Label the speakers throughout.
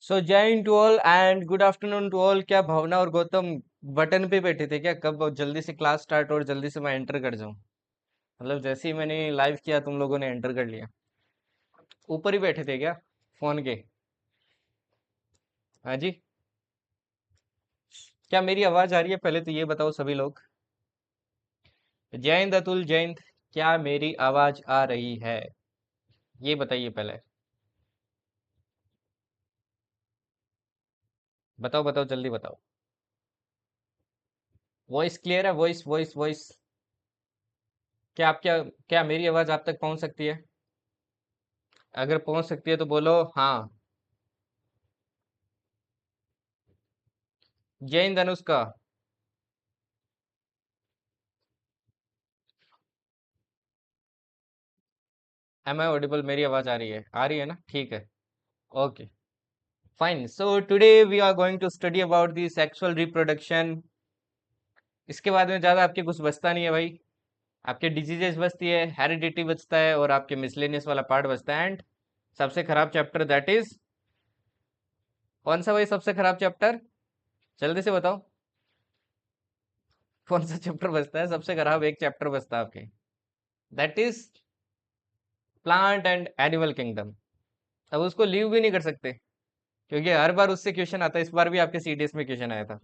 Speaker 1: So Jai Hind to all and good afternoon to all. क्या भावना और गौतम बटन पे बैठे थे क्या? कब जल्दी से क्लास स्टार्ट और जल्दी से मैं एंटर कर जाऊं? मतलब जैसे ही मैंने लाइव किया तुम लोगों ने एंटर कर लिया। ऊपर ही बैठे थे क्या फोन के? हाँ जी। क्या मेरी आवाज आ रही है? पहले तो ये बताओ सभी लोग। जय हिंद अतुल, जय हिंद। क्या मेरी आवाज आ रही है? ये बताइए पहले। बताओ बताओ जल्दी बताओ। वॉइस क्लियर है? Voice voice voice. क्या आप क्या मेरी आवाज आप तक पहुंच सकती है? अगर पहुंच सकती है तो बोलो हाँ। Jai Hind Anushka. Am I audible? मेरी आवाज आ रही है ना? ठीक है। Okay, fine. So today we are going to study about the sexual reproduction. इसके बाद में ज्यादा आपके कुछ बचता नहीं है भाई। आपके डिजीजेस बचती है, हेरिडिटी बचता है और आपके मिसलेनियस वाला पार्ट बचता है। एंड सबसे खराब चैप्टर दैट इज कौन सा भाई? सबसे खराब चैप्टर जल्दी से बताओ। कौन सा चैप्टर बचता है? सबसे खराब एक चैप्टर बचता है आपके, that is plant and animal kingdom. अब उसको लीव भी नहीं कर सकते क्योंकि हर बार उससे क्वेश्चन आता है। इस बार भी आपके सीडीएस में क्वेश्चन आया था।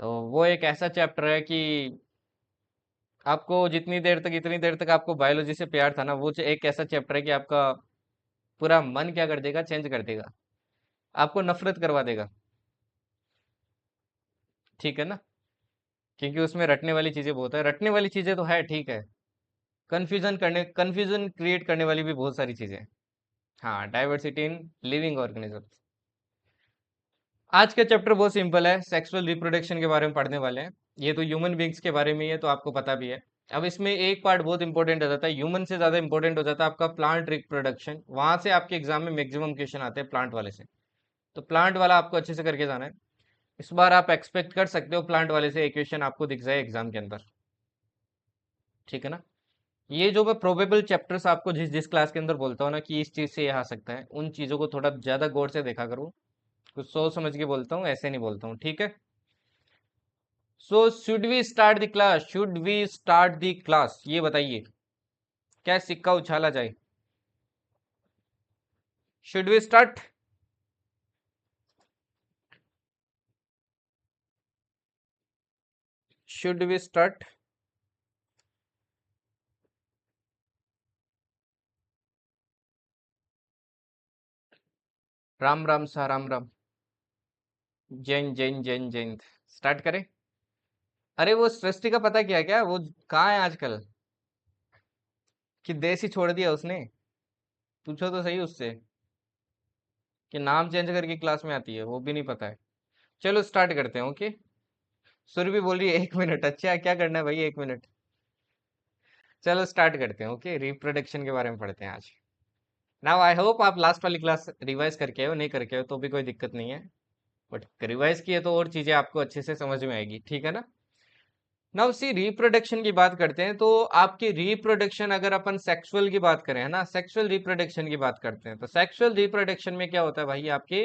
Speaker 1: तो वो एक ऐसा चैप्टर है कि आपको इतनी देर तक आपको बायोलॉजी से प्यार था ना, वो एक ऐसा चैप्टर है कि आपका पूरा मन क्या कर देगा, चेंज कर देगा। आपको नफरत करवा देगा। ठीक है ना? क्योंकि उसमें रटने वाली चीजें बहुत है। रटने वाली चीजें तो है, ठीक है। कंफ्यूजन क्रिएट करने वाली भी बहुत सारी चीजें हैं। हाँ, डाइवर्सिटी इन लिविंग ऑर्गेनिज्म। आज का चैप्टर बहुत सिंपल है, सेक्सुअल रिप्रोडक्शन के बारे में पढ़ने वाले हैं। ये तो ह्यूमन बींग्स के बारे में ही है, तो आपको पता भी है। अब इसमें एक पार्ट बहुत इंपॉर्टेंट हो जाता है, ह्यूमन से ज्यादा इंपॉर्टेंट हो जाता है आपका प्लांट रिप्रोडक्शन। वहां से आपके एग्जाम में मैक्सिमम क्वेश्चन आते हैं प्लांट वाले से। तो प्लांट वाला आपको अच्छे से करके जाना है। इस बार आप एक्सपेक्ट कर सकते हो प्लांट वाले से एक क्वेश्चन आपको दिख जाए एग्जाम के अंदर। ठीक है ना? ये जो मैं प्रोबेबल चैप्टर्स आपको जिस जिस क्लास के अंदर बोलता हूँ ना कि इस चीज से ये आ सकता है, उन चीजों को थोड़ा ज्यादा गौर से देखा करो। कुछ सोच समझ के बोलता हूँ, ऐसे नहीं बोलता हूँ, ठीक है? So should we start the class? Should we start the class? ये बताइए, क्या सिक्का उछाला जाए? Should we start? Should we start? Ram Ram sa Ram Ram. Jain Jain Jain Jain. Start करें? अरे वो सृष्टि का पता क्या क्या वो कहाँ है आजकल? कि देश ही छोड़ दिया उसने? पूछो तो सही उससे कि नाम चेंज करके क्लास में आती है, वो भी नहीं पता है। चलो स्टार्ट करते हैं, ओके। सुरभि बोल रही है 1 मिनट। अच्छा, क्या करना है भाई 1 मिनट? चलो स्टार्ट करते हैं, ओके। रिप्रोडक्शन के बारे में पढ़ते हैं आज। नाउ आई होप आप लास्ट वाली क्लास रिवाइज करके हो, नहीं करके हो तो भी कोई दिक्कत नहीं है। बट रिवाइज किए तो और चीजें आपको अच्छे से समझ में आएगी, ठीक है ना? नाउ सी, रिप्रोडक्शन की बात करते हैं तो आपकी रिप्रोडक्शन, अगर अपन सेक्सुअल की बात करें, है ना, सेक्सुअल रिप्रोडक्शन की बात करते हैं, तो सेक्सुअल रिप्रोडक्शन में क्या होता है भाई? आपके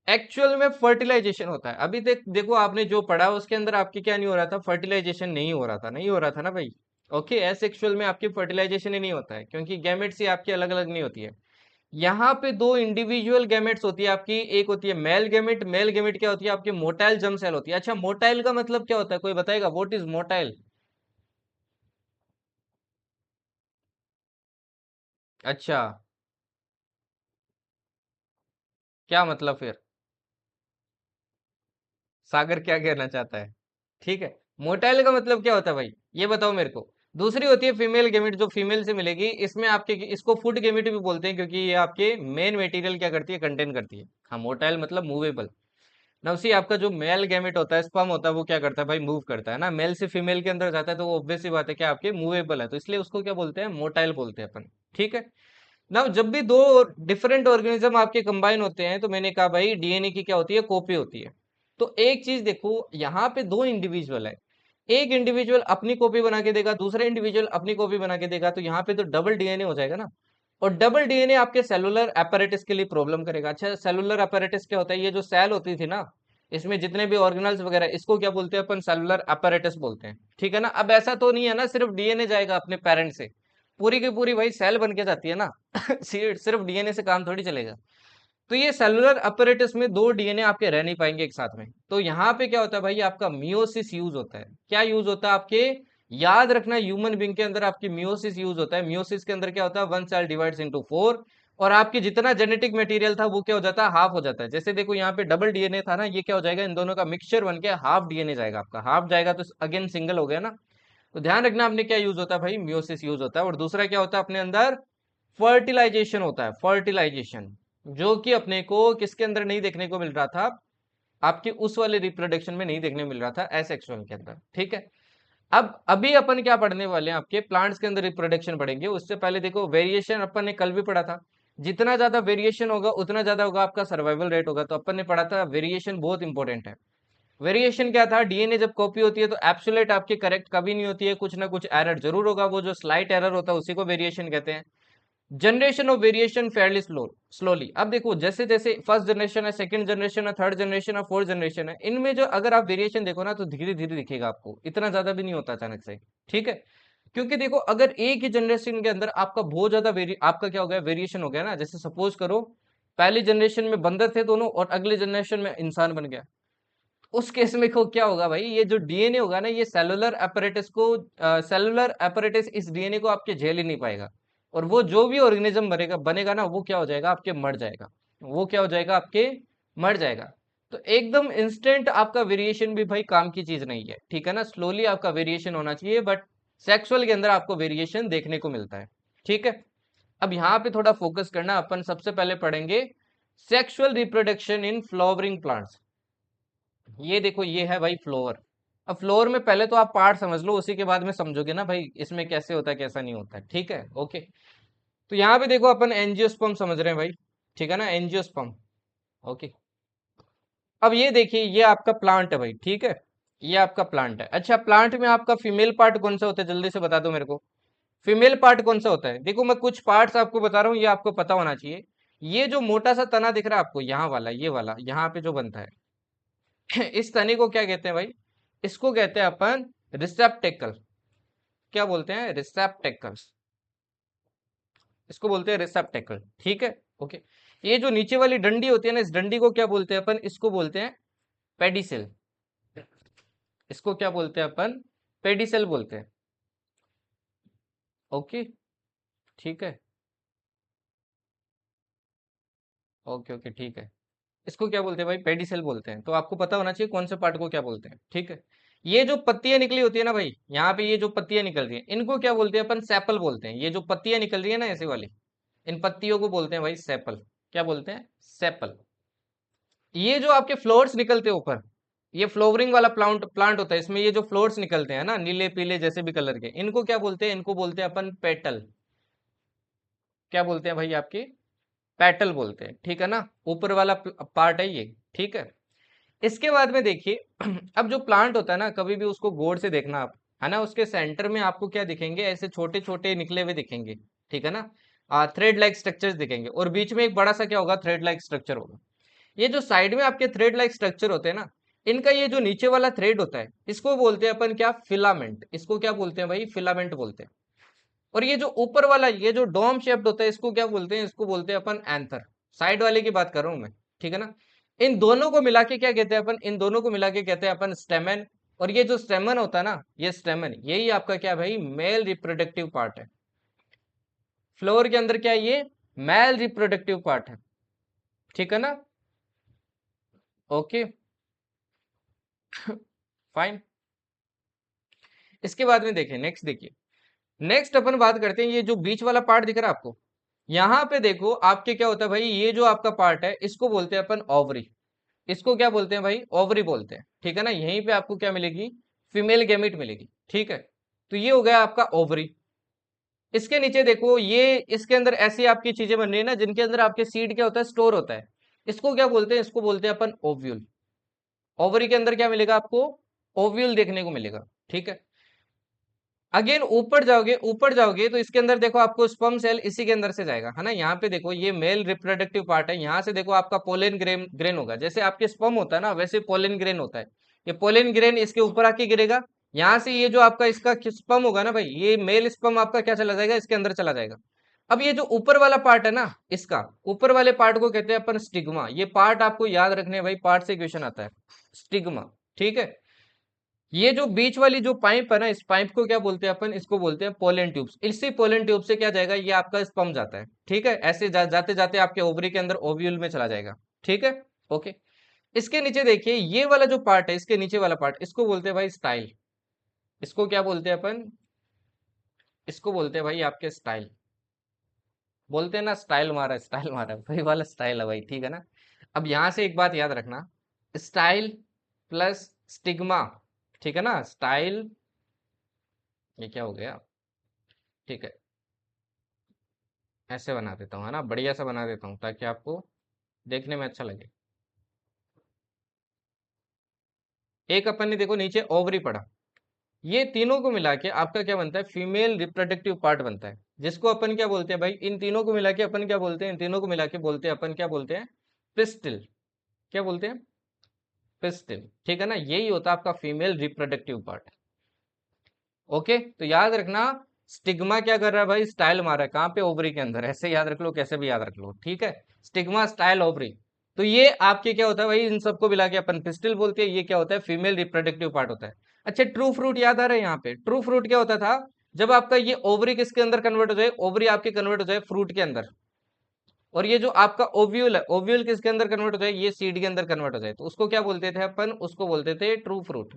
Speaker 1: एक्चुअल में फर्टिलाइजेशन होता है। अभी देखो आपने जो पढ़ा उसके अंदर आपके क्या नहीं हो रहा था? फर्टिलाइजेशन नहीं हो रहा था, नहीं हो रहा था ना भाई। ओके, एसेक्सुअल में आपकी फर्टिलाइजेशन ही नहीं होता है क्योंकि गैमेट्स ही आपकी अलग अलग नहीं होती है। यहाँ पे दो इंडिविजुअल गैमेट्स होती है आपकी। एक होती है मेल गैमेट। मेल गैमेट क्या होती है? आपकी मोटाइल जर्म सेल होती है। अच्छा, मोटाइल का मतलब क्या होता है? कोई बताएगा व्हाट इज मोटाइल? अच्छा, क्या मतलब फिर? सागर क्या कहना चाहता है? ठीक है, मोटाइल का मतलब क्या होता है भाई? ये बताओ मेरे को। दूसरी होती है फीमेल गेमिट, जो फीमेल से मिलेगी। इसमें आपके इसको फूड गेमिट भी बोलते हैं क्योंकि ये आपके मेन मटेरियल क्या करती है? कंटेन करती है। हाँ, मोटाइल मतलब मूवेबल। नव सी, आपका जो मेल गैमेट होता है, स्पर्म होता है, वो क्या करता है भाई? मूव करता है ना। मेल से फीमेल के अंदर जाता है तो वो ऑब्वियस सी बात है कि आपके मूवेबल है, तो इसलिए उसको क्या बोलते हैं? मोटाइल बोलते हैं अपन। ठीक है। नाउ जब भी दो डिफरेंट ऑर्गेनिज्म आपके कंबाइन होते हैं तो मैंने कहा भाई डीएनए की क्या होती है? कॉपी होती है। तो एक चीज देखो, यहाँ पे दो इंडिविजुअल है। एक इंडिविजुअल अपनी कॉपी बना के देगा, दूसरा इंडिविजुअल अपनी कॉपी बना के देगा, तो यहाँ पे तो डबल डीएनए हो जाएगा ना। और डबल डीएनए आपके सेलुलर apparatus के लिए प्रॉब्लम करेगा। अच्छा, सेलुलर apparatus क्या होता है? ये जो सेल होती थी ना, इसमें जितने भी ऑर्गेनल्स वगैरह, इसको क्या बोलते हैं अपन? सेलुलर apparatus बोलते हैं, ठीक है ना। अब ऐसा तो नहीं है ना सिर्फ डीएनए जाएगा अपने पेरेंट से, पूरी की पूरी भाई सेल बन के जाती है ना। सिर्फ डीएनए से काम थोड़ी चलेगा। तो ये सेलुलर अपरेटस में दो डीएनए आपके रह नहीं पाएंगे एक साथ में। तो यहाँ पे क्या होता है भाई? आपका मियोसिस यूज होता है। क्या यूज होता है आपके? याद रखना, ह्यूमन बींग के अंदर आपकी मियोसिस यूज होता है। मियोसिस के अंदर क्या होता है? One cell divides into four, और आपकी जितना जेनेटिक मटेरियल था वो क्या हो जाता है? हाफ हो जाता है। जैसे देखो यहाँ पे डबल डीएनए था ना, ये क्या हो जाएगा? इन दोनों का मिक्सचर बन के हाफ डीएनए जाएगा। आपका हाफ जाएगा तो अगेन सिंगल हो गया ना। तो ध्यान रखना आपने क्या यूज होता है भाई? मियोसिस यूज होता है। और दूसरा क्या होता है अपने अंदर? फर्टिलाइजेशन होता है। फर्टिलाइजेशन, जो कि अपने को किसके अंदर नहीं देखने को मिल रहा था? आपके उस वाले रिप्रोडक्शन में नहीं देखने मिल रहा था, एसेक्सुअल के अंदर, ठीक है। अब अभी अपन क्या पढ़ने वाले हैं? आपके प्लांट्स के अंदर रिप्रोडक्शन पढ़ेंगे। उससे पहले देखो, वेरिएशन अपन ने कल भी पढ़ा था। जितना ज्यादा वेरिएशन होगा उतना ज्यादा होगा आपका सर्वाइवल रेट होगा। तो अपन ने पढ़ा था वेरिएशन बहुत इंपॉर्टेंट है। वेरिएशन क्या था? डीएनए जब कॉपी होती है तो एब्सोल्यूट आपकी करेक्ट कभी नहीं होती है, कुछ ना कुछ एरर जरूर होगा। वो जो स्लाइट एरर होता है उसी को वेरिएशन कहते हैं। Generation of variation Fairlie slowly. अब देखो, जैसे जैसे फर्स्ट जनरेशन है, सेकंड जनरेशन है, थर्ड जनरेशन है, फोर्थ जनरेशन है, इनमें जो अगर आप वेरिएशन देखो ना तो धीरे धीरे दिखेगा आपको, इतना ज्यादा भी नहीं होता अचानक से, ठीक है। क्योंकि देखो, अगर एक ही जनरेशन के अंदर आपका बहुत ज्यादा आपका क्या हो गया? वेरिएशन हो गया ना। जैसे सपोज करो, पहली जनरेशन में बंदर थे दोनों और अगले जनरेशन में इंसान बन गया, उस केस में को क्या होगा भाई? ये जो डीएनए होगा ना, ये सेलुलर apparatus को, सेलुलर apparatus इस डीएनए को आपके झेल ही नहीं पाएगा। और वो जो भी ऑर्गेनिज्म बनेगा बनेगा ना, वो क्या हो जाएगा? आपके मर जाएगा। वो क्या हो जाएगा? आपके मर जाएगा। तो एकदम इंस्टेंट आपका वेरिएशन भी भाई काम की चीज नहीं है, ठीक है ना। स्लोली आपका वेरिएशन होना चाहिए, बट सेक्सुअल के अंदर आपको वेरिएशन देखने को मिलता है, ठीक है। अब यहाँ पे थोड़ा फोकस करना। अपन सबसे पहले पढ़ेंगे sexual reproduction in flowering plants. ये देखो, ये है भाई फ्लोवर। अब फ्लोवर में पहले तो आप पार्ट समझ लो, उसी के बाद में समझोगे ना भाई इसमें कैसे होता है कैसा नहीं होता है, ठीक है, ओके। तो यहाँ पे देखो, अपन एंजियोस्पर्म समझ रहे हैं भाई, ठीक है ना, एंजियोस्पर्म, ओके। अब ये देखिए, ये आपका प्लांट है भाई, ठीक है। ये आपका प्लांट है। अच्छा, प्लांट में आपका फीमेल पार्ट कौन सा होता है? जल्दी से बता दो मेरे को, फीमेल पार्ट कौन सा होता है? देखो, मैं कुछ पार्ट्स आपको बता रहा हूँ, ये आपको पता होना चाहिए। ये जो मोटा सा तना दिख रहा है आपको, यहाँ वाला, ये वाला यहाँ पे जो बनता है, इस तने को क्या कहते हैं भाई? इसको कहते हैं अपन रिसेप्टेकल। क्या बोलते हैं? रिसेप्टेकल्स। इसको बोलते हैं रिसेप्टेकल, ठीक है, ओके। ये जो नीचे वाली डंडी होती है ना, इस डंडी को क्या बोलते हैं अपन? इसको बोलते हैं पेडिसेल। इसको क्या बोलते हैं अपन? पेडिसेल बोलते हैं, ओके, ठीक है, ओके ओके, ठीक है। इसको क्या बोलते हैं भाई? पेडिसेल बोलते हैं। तो आपको पता होना चाहिए कौन से पार्ट को क्या बोलते हैं, ठीक है। ये जो पत्तियां निकली होती है ना भाई, यहाँ पे ये जो पत्तियां निकल रही है, इनको क्या बोलते हैं अपन? सेपल बोलते हैं। ये जो पत्तियां निकल रही है ना ऐसे वाली, इन पत्तियों को बोलते हैं भाई सेपल। क्या बोलते हैं? सेपल। ये जो आपके फ्लोर्स निकलते हैं ऊपर, ये फ्लोवरिंग वाला प्लांट प्लांट होता है, इसमें ये जो फ्लोर्स निकलते हैं ना, नीले पीले जैसे भी कलर के, इनको क्या बोलते हैं? इनको बोलते हैं अपन पेटल। क्या बोलते हैं भाई? आपके पेटल बोलते हैं, ठीक है ना। ऊपर वाला पार्ट है ये, ठीक है। इसके बाद में देखिए, अब जो प्लांट होता है ना, कभी भी उसको गौर से देखना आप, है ना। उसके सेंटर में आपको क्या दिखेंगे? ऐसे छोटे छोटे निकले हुए दिखेंगे, ठीक है ना। थ्रेड लाइक स्ट्रक्चर्स दिखेंगे, और बीच में एक बड़ा सा क्या होगा? थ्रेड लाइक स्ट्रक्चर होगा। ये जो साइड में आपके थ्रेड लाइक स्ट्रक्चर होते हैं ना, इनका ये जो नीचे वाला थ्रेड होता है, इसको बोलते हैं अपन क्या? फिलामेंट। इसको क्या बोलते हैं भाई? फिलामेंट बोलते हैं। और ये जो ऊपर वाला, ये जो डोम शेप्ड होता है, इसको क्या बोलते हैं? इसको बोलते हैं अपन एंथर। साइड वाले की बात कर रहा हूं मैं, ठीक है ना। इन दोनों को मिला के क्या कहते हैं अपन? इन दोनों को मिला के कहते हैं अपन स्टेमन। और ये जो स्टेमन होता है ना, ये स्टेमन, यही आपका क्या भाई? मेल रिप्रोडक्टिव पार्ट है। फ्लोर के अंदर क्या है? ये मेल रिप्रोडक्टिव पार्ट है, ठीक है ना, ओके, फाइन। इसके बाद में देखिए, नेक्स्ट देखिए, नेक्स्ट अपन बात करते हैं, ये जो बीच वाला पार्ट दिख रहा है आपको, यहाँ पे देखो आपके क्या होता है भाई? ये जो आपका पार्ट है, इसको बोलते हैं अपन ओवरी। इसको क्या बोलते हैं भाई? ओवरी बोलते हैं, ठीक है ना। यहीं पे आपको क्या मिलेगी? फीमेल गैमेट मिलेगी, ठीक है। तो ये हो गया आपका ओवरी। इसके नीचे देखो, ये इसके अंदर ऐसी आपकी चीजें बन रही है ना, जिनके अंदर आपके सीड क्या होता है? स्टोर होता है। इसको क्या बोलते हैं? इसको बोलते हैं अपन ओव्यूल। ओवरी के अंदर क्या मिलेगा आपको? ओव्यूल देखने को मिलेगा, ठीक है। अगेन ऊपर जाओगे तो इसके अंदर देखो आपको स्पर्म सेल इसी के अंदर से जाएगा, है ना। यहाँ पे देखो ये मेल रिप्रोडक्टिव पार्ट है, यहाँ से देखो आपका पोलन ग्रेन ग्रेन होगा, जैसे आपके स्पर्म होता है ना वैसे पोलन ग्रेन होता है। ये पोलन ग्रेन इसके ऊपर आके गिरेगा, यहाँ से ये जो आपका इसका स्पर्म होगा ना भाई, ये मेल स्पर्म आपका क्या चला जाएगा, इसके अंदर चला जाएगा। अब ये जो ऊपर वाला पार्ट है ना, इसका ऊपर वाले पार्ट को कहते हैं अपन स्टिग्मा। ये पार्ट आपको याद रखने हैं भाई, पार्ट से क्वेश्चन आता है, स्टिग्मा। ठीक है। ये जो बीच वाली जो पाइप है ना, इस पाइप को क्या बोलते हैं अपन, इसको बोलते हैं पोलन ट्यूब्स। इसी पोलन ट्यूब से क्या जाएगा, ये आपका स्पर्म जाता है। ठीक है, ऐसे जाते जाते आपके ओवरी के अंदर ओव्यूल में चला जाएगा। ठीक है, ओके। इसके नीचे देखिए ये वाला जो पार्ट है, इसके नीचे वाला पार्ट, इसको बोलते हैं भाई स्टाइल। इसको क्या बोलते हैं अपन, इसको बोलते हैं भाई आपके स्टाइल। बोलते हैं ना स्टाइल मारा वही वाला स्टाइल है भाई, ठीक है ना। अब यहां से एक बात याद रखना, स्टाइल प्लस स्टिग्मा, ठीक है ना। स्टाइल, ये क्या हो गया, ठीक है, ऐसे बना देता हूँ, है ना, बढ़िया सा बना देता हूँ ताकि आपको देखने में अच्छा लगे। एक अपन ने देखो नीचे ओवरी पड़ा, ये तीनों को मिला के आपका क्या बनता है, फीमेल रिप्रोडक्टिव पार्ट बनता है, जिसको अपन क्या बोलते हैं भाई, इन तीनों को मिला के अपन क्या बोलते हैं, इन तीनों को मिला के बोलते हैं अपन क्या बोलते हैं, पिस्टिल। क्या बोलते हैं, पिस्टिल। ठीक है ना, यही होता है आपका फीमेल रिप्रोडक्टिव पार्ट। ओके, तो याद रखना, स्टिग्मा क्या कर रहा है भाई, स्टाइल मारा है कहाँ पे, ओवरी के अंदर। ऐसे याद रख लो, कैसे भी याद रख लो, ठीक है। Stigma, style, ovary. तो ये आपके क्या होता है भाई, इन सबको मिला के अपन पिस्टिल बोलते हैं। ये क्या होता है, फीमेल रिप्रोडक्टिव पार्ट होता है। अच्छा, ट्रू फ्रूट याद आ रहा है यहाँ पे। ट्रू फ्रूट क्या होता था, जब आपका ये ओवरी किसके अंदर कन्वर्ट हो जाए, ओवरी आपके कन्वर्ट हो जाए फ्रूट के अंदर, और ये जो आपका ओव्यूल है, ओव्यूल किसके अंदर कन्वर्ट हो जाए, ये सीड के अंदर कन्वर्ट हो जाए, तो उसको क्या बोलते थे अपन, उसको बोलते थे ट्रू फ्रूट।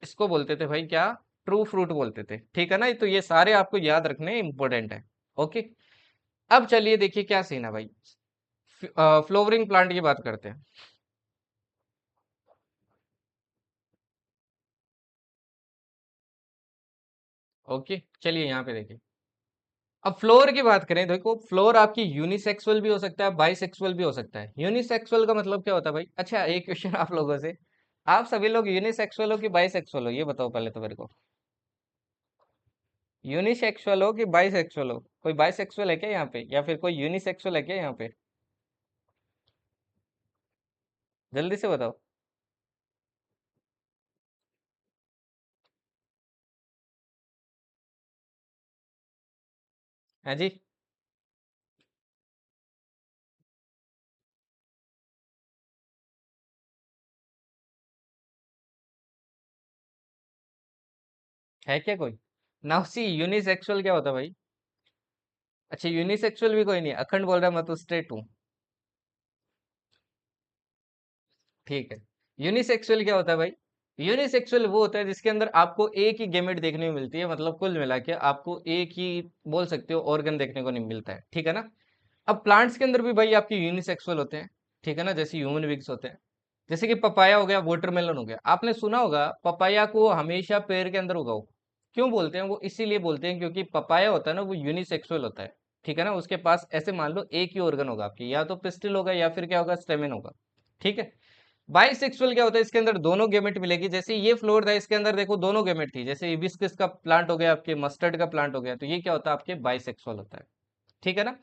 Speaker 1: इसको बोलते थे भाई क्या, ट्रू फ्रूट बोलते थे। ठीक है ना, तो ये सारे आपको याद रखने इंपॉर्टेंट है। ओके, अब चलिए देखिए क्या सीन है भाई, फ्लोवरिंग प्लांट की बात करते हैं। ओके, चलिए यहाँ पे देखिए, अब फ्लोर की बात करें, देखो फ्लोर आपकी यूनिसेक्सुअल भी हो सकता है, बाइसेक्सुअल भी हो सकता है। यूनिसेक्सुअल का मतलब क्या होता है भाई, अच्छा एक क्वेश्चन आप लोगों से, आप सभी लोग यूनिसेक्सुअल हो कि बाइसेक्सुअल हो, ये बताओ पहले तो मेरे को। यूनिसेक्सुअल हो कि बाइसेक्सुअल हो, कोई बाइसेक्सुअल है क्या यहाँ पे, या फिर कोई यूनिसेक्सुअल है क्या यहाँ पे, जल्दी से बताओ। हाँ जी, है क्या कोई। नाउसी, यूनिसेक्सुअल क्या होता है भाई। अच्छा, यूनिसेक्सुअल भी कोई नहीं है? अखंड बोल रहा है, मैं तो स्ट्रेट हूँ। ठीक है, यूनिसेक्सुअल क्या होता है भाई, यूनिसेक्सुअल वो होता है जिसके अंदर आपको एक ही गेमेट देखने को मिलती है, मतलब कुल मिला के आपको एक ही, बोल सकते हो, ऑर्गन देखने को नहीं मिलता है। ठीक है ना। अब प्लांट्स के अंदर भी भाई आपके यूनिसेक्सुअल होते हैं, ठीक है ना, जैसे ह्यूमन बींग्स होते हैं। जैसे कि पपाया हो गया, वाटरमेलन हो गया, आपने सुना होगा पपाया को हमेशा पेड़ के अंदर उगाओ। क्यों बोलते हैं वो, इसीलिए बोलते हैं क्योंकि पपाया होता है ना, वो यूनिसेक्सुअल होता है। ठीक है ना, उसके पास ऐसे मान लो एक ही ऑर्गन होगा आपकी, या तो पिस्टिल होगा या फिर क्या होगा, स्टेमिन होगा। ठीक है। बाइसेक्सुअल क्या होता है, इसके अंदर दोनों गेमेट मिलेगी, जैसे ये फ्लोर था इसके अंदर देखो दोनों गेमेट थी, जैसे हिबिस्कस का प्लांट हो गया, आपके मस्टर्ड का प्लांट हो गया, तो ये क्या होता है, आपके बाइसेक्सुअल होता है। ठीक है ना।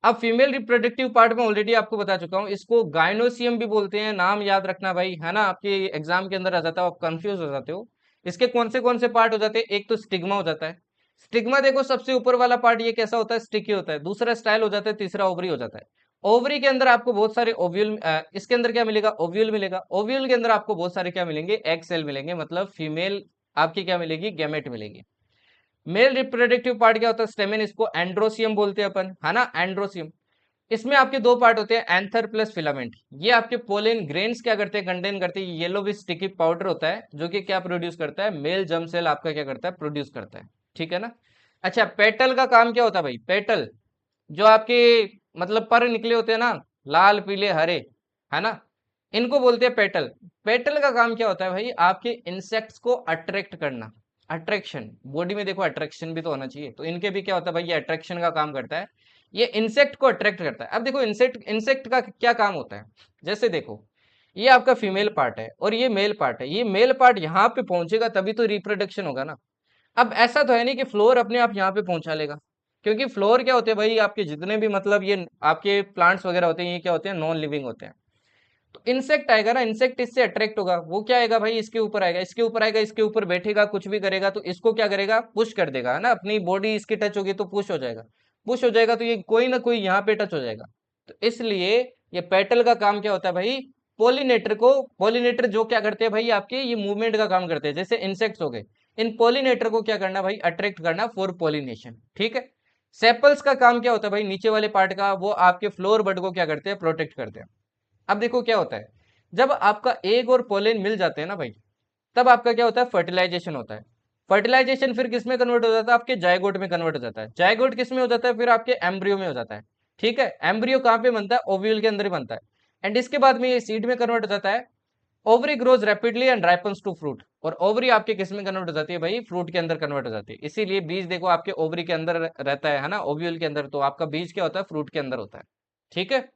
Speaker 1: अब फीमेल रिप्रोडक्टिव पार्ट में ऑलरेडी आपको बता चुका हूँ, इसको गायनोसियम भी बोलते हैं, नाम याद रखना भाई, है ना, आपके एग्जाम के अंदर आ जाता है, आप कंफ्यूज हो जाते हो। इसके कौन से पार्ट हो जाते हैं, एक तो स्टिग्मा हो जाता है। स्टिग्मा देखो सबसे ऊपर वाला पार्ट ये कैसा होता है, स्टिकी होता है। दूसरा स्टाइल हो जाता है, तीसरा ओवरी हो जाता है। ओवरी के अंदर आपको बहुत सारे ओव्यूल, इसके अंदर क्या मिलेगा, ओव्यूल मिलेगा। ओव्यूल के अंदर आपको बहुत सारे क्या मिलेंगे, एग सेल मिलेंगे, मतलब फीमेल आपकी क्या मिलेगी, गैमेट मिलेगी। मेल रिप्रोडक्टिव पार्ट क्या होता है, स्टेमिन, इसको एंड्रोसियम बोलते हैं अपन, है ना, एंड्रोसियम। इसमें आपके दो पार्ट होते हैं, एंथर प्लस फिलामेंट। ये आपके पोलन ग्रेन्स क्या करते हैं, कंटेन करते हैं, येलो भी स्टिकी पाउडर होता है, जो कि क्या प्रोड्यूस करता है, मेल जर्म सेल आपका क्या करता है, प्रोड्यूस करता है। ठीक है ना। अच्छा, पेटल का काम क्या होता है भाई, पेटल जो आपके मतलब पर निकले होते हैं ना, लाल पीले हरे, है ना, इनको बोलते हैं पेटल। पेटल का काम क्या होता है भाई, आपके इंसेक्ट्स को अट्रैक्ट करना। अट्रैक्शन, बॉडी में देखो अट्रैक्शन भी तो होना चाहिए, तो इनके भी क्या होता है भाई, ये अट्रैक्शन का काम करता है। ये इंसेक्ट को अट्रैक्ट करता है। अब देखो इंसेक्ट इंसेक्ट का क्या काम होता है, जैसे देखो ये आपका फीमेल पार्ट है और ये मेल पार्ट है। ये मेल पार्ट यहाँ पे पहुंचेगा तभी तो रिप्रोडक्शन होगा ना। अब ऐसा तो है नहीं कि फ्लोर अपने आप यहाँ पे पहुंचा लेगा, क्योंकि फ्लोर क्या होते हैं भाई, आपके जितने भी मतलब ये आपके प्लांट्स वगैरह होते हैं, ये क्या होते हैं, नॉन लिविंग होते हैं। तो इंसेक्ट आएगा ना, इंसेक्ट इससे अट्रैक्ट होगा, वो क्या आएगा भाई, इसके ऊपर आएगा, इसके ऊपर आएगा, इसके ऊपर बैठेगा, कुछ भी करेगा तो इसको क्या करेगा, पुश कर देगा, है ना, अपनी बॉडी इसकी टच होगी तो पुश हो जाएगा। पुश हो जाएगा तो ये कोई ना कोई यहाँ पे टच हो जाएगा। तो इसलिए ये पेटल का काम क्या होता है भाई, पोलिनेटर को, पोलिनेटर जो क्या करते हैं भाई, आपके ये मूवमेंट का काम करते हैं, जैसे इंसेक्ट्स हो गए, इन पोलिनेटर को क्या करना भाई, अट्रैक्ट करना फॉर पोलिनेशन, ठीक है। सेपल्स का काम क्या होता है भाई, नीचे वाले पार्ट का, वो आपके फ्लोर बर्ड को क्या करते हैं, प्रोटेक्ट करते हैं। अब देखो क्या होता है, जब आपका एग और पोलेन मिल जाते हैं ना भाई, तब आपका क्या होता है, फर्टिलाइजेशन होता है। फर्टिलाइजेशन फिर किस में कन्वर्ट हो जाता है, आपके जायगोट में कन्वर्ट हो जाता है। जायगोट किस में हो जाता है, फिर आपके एम्ब्रियो में हो जाता है, ठीक है। एम्ब्रियो कहाँ पे बनता है, ओव्यूल के अंदर ही बनता है। एंड इसके बाद में ये सीड में कन्वर्ट हो जाता है। Ovary grows rapidly and ripens to fruit, और ओवरी आपके किस में कन्वर्ट हो जाती है भाई, फ्रूट के अंदर कन्वर्ट हो जाती है। इसीलिए बीज देखो आपके ओवरी के अंदर रहता है ना, ओव्यूल के अंदर, तो आपका बीज क्या होता है, फ्रूट के अंदर होता है, ठीक है।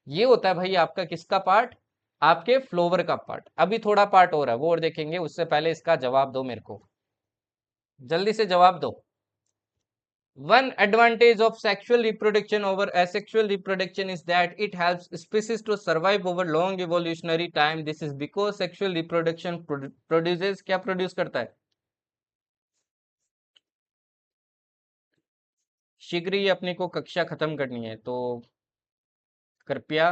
Speaker 1: ये होता है भाई आपका किसका पार्ट, आपके फ्लोवर का पार्ट। अभी थोड़ा पार्ट और है, वो और देखेंगे, उससे पहले इसका जवाब दो मेरे को, जल्दी से जवाब दो। One advantage of sexual reproduction over asexual reproduction is that it helps species to survive over long evolutionary time. This is because sexual reproduction produces, क्या प्रोड्यूस करता है, शीघ्र ही अपने को कक्षा खत्म करनी है, तो कृपया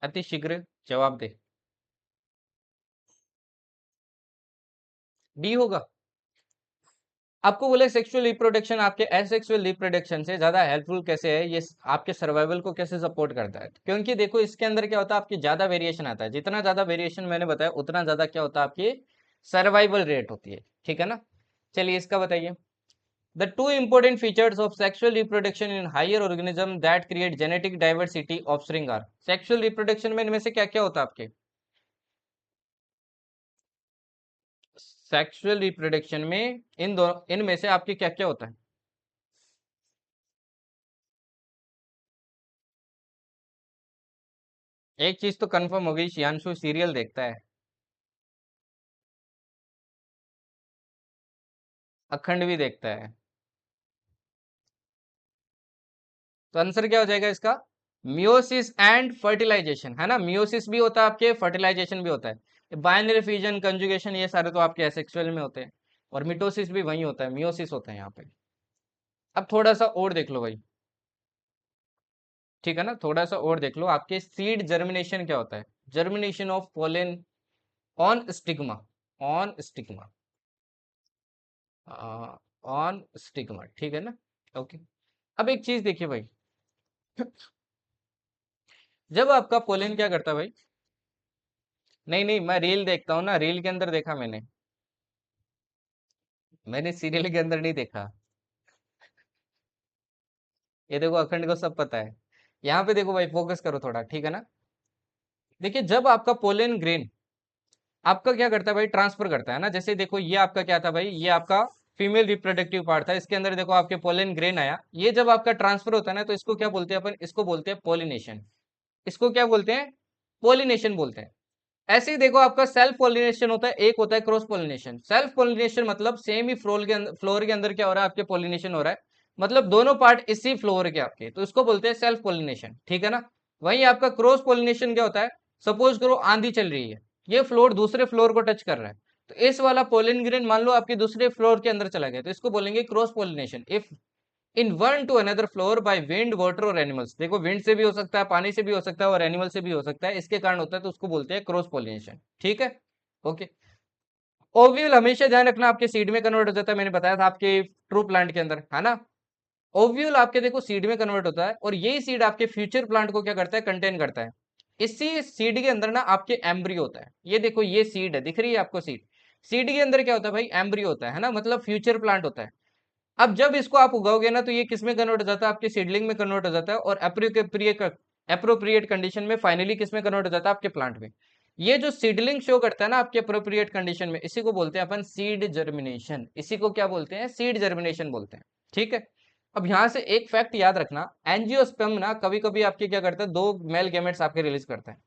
Speaker 1: अति शीघ्र जवाब दे। डी होगा। आपको बोले सेक्सुअल रिप्रोडक्शन आपके एसेक्सुअल रिप्रोडक्शन से ज्यादा हेल्पफुल कैसे है, ये आपके सर्वाइवल को कैसे सपोर्ट करता है, क्योंकि देखो इसके अंदर क्या होता है, आपकी ज्यादा वेरिएशन आता है, जितना ज्यादा वेरिएशन मैंने बताया उतना ज्यादा क्या होता है, आपकी सर्वाइवल रेट होती है, ठीक है ना। चलिए इसका बताइए। The two important features of sexual reproduction in higher organism that create genetic diversity offspring are, sexual reproduction में इनमें से क्या क्या होता है आपके, सेक्सुअल रिप्रोडक्शन में इन दो, इनमें से आपके क्या क्या होता है। एक चीज तो कंफर्म हो गई, शियांशु सीरियल देखता है, अखंड भी देखता है, तो आंसर क्या हो जाएगा इसका, मियोसिस एंड फर्टिलाइजेशन, है ना। मियोसिस भी होता है आपके, फर्टिलाइजेशन भी होता है, बाइनरी फ्यूजन, कंजुगेशन, ये सारे तो आपके एसेक्सुअल में होते हैं, और मिटोसिस भी वही होता है, मियोसिस होता है यहाँ पे। अब थोड़ा सा और देख लो भाई, ठीक है ना, थोड़ा सा और देख लो, आपके सीड जर्मिनेशन क्या होता है, germination of pollen on stigma, on stigma, on stigma, ठीक है ना। ओके। अब एक चीज देखिए भाई, जब आपका पोलन क्या करता है भाई, नहीं नहीं, मैं रील देखता हूँ ना, रील के अंदर देखा मैंने, मैंने सीरियल के अंदर नहीं देखा। ये देखो अखंड को सब पता है। यहाँ पे देखो भाई, फोकस करो थोड़ा, ठीक है ना। देखिए जब आपका पोलन ग्रेन आपका क्या करता है भाई, ट्रांसफर करता है ना, जैसे देखो ये आपका क्या था भाई, ये आपका फीमेल रिप्रोडक्टिव पार्ट था, इसके अंदर देखो आपके पोलन ग्रेन आया, ये जब आपका ट्रांसफर होता है ना, तो इसको क्या बोलते हैं अपन, इसको बोलते हैं पोलिनेशन। इसको क्या बोलते हैं, पोलिनेशन बोलते हैं। ऐसे ही देखो आपका सेल्फ पोलिनेशन होता है, एक होता है क्रॉस पोलिनेशन। सेल्फ पोलिनेशन मतलब सेम ही फ्लोर के अंदर क्या हो रहा है, आपके पोलिनेशन हो रहा है, मतलब दोनों पार्ट इसी फ्लोर के आपके, तो इसको बोलते हैं सेल्फ पोलिनेशन, ठीक है ना। वहीं आपका क्रॉस पोलिनेशन क्या होता है, सपोज करो आंधी चल रही है, ये फ्लोर दूसरे फ्लोर को टच कर रहा है, तो इस वाला पोलन ग्रेन मान लो आपके दूसरे फ्लोर के अंदर चला गया, तो इसको बोलेंगे cross pollination. If in one two another floor by wind, water और एनिमल्स, देखो विंड से भी हो सकता है, पानी से भी हो सकता है, और एनिमल से भी हो सकता है, इसके कारण होता है, तो उसको बोलते हैं क्रॉस पोलिनेशन, ठीक है। ओके। ओव्यूल हमेशा ध्यान रखना आपके सीड में कन्वर्ट हो जाता है, मैंने बताया था आपके ट्रू प्लांट के अंदर, है ना। ओव्यूल आपके देखो सीड में कन्वर्ट होता है, और यही सीड आपके फ्यूचर प्लांट को क्या करता है, कंटेन करता है। इसी सीड के अंदर ना आपके एम्ब्रियो होता है, ये देखो ये सीड है, दिख रही है आपको सीड, सीड के अंदर क्या होता है भाई, एम्ब्रियो होता है ना, मतलब फ्यूचर प्लांट होता है। अब जब इसको आप उगाओगे ना, तो ये किस में कन्वर्ट हो जाता है, आपके सीडलिंग में कन्वर्ट हो जाता है, और अप्रोप्रिएट कंडीशन में फाइनली किस में कन्वर्ट हो जाता है, आपके प्लांट में। ये जो सीडलिंग शो करता है ना आपके अप्रोप्रिएट कंडीशन में, इसी को बोलते हैं अपन सीड जर्मिनेशन, इसी को क्या बोलते हैं, सीड जर्मिनेशन बोलते हैं, ठीक है। अब यहाँ से एक फैक्ट याद रखना, एंजियोस्पर्म ना कभी कभी आपके क्या करता है, दो मेल गेमेट्स आपके रिलीज करता है।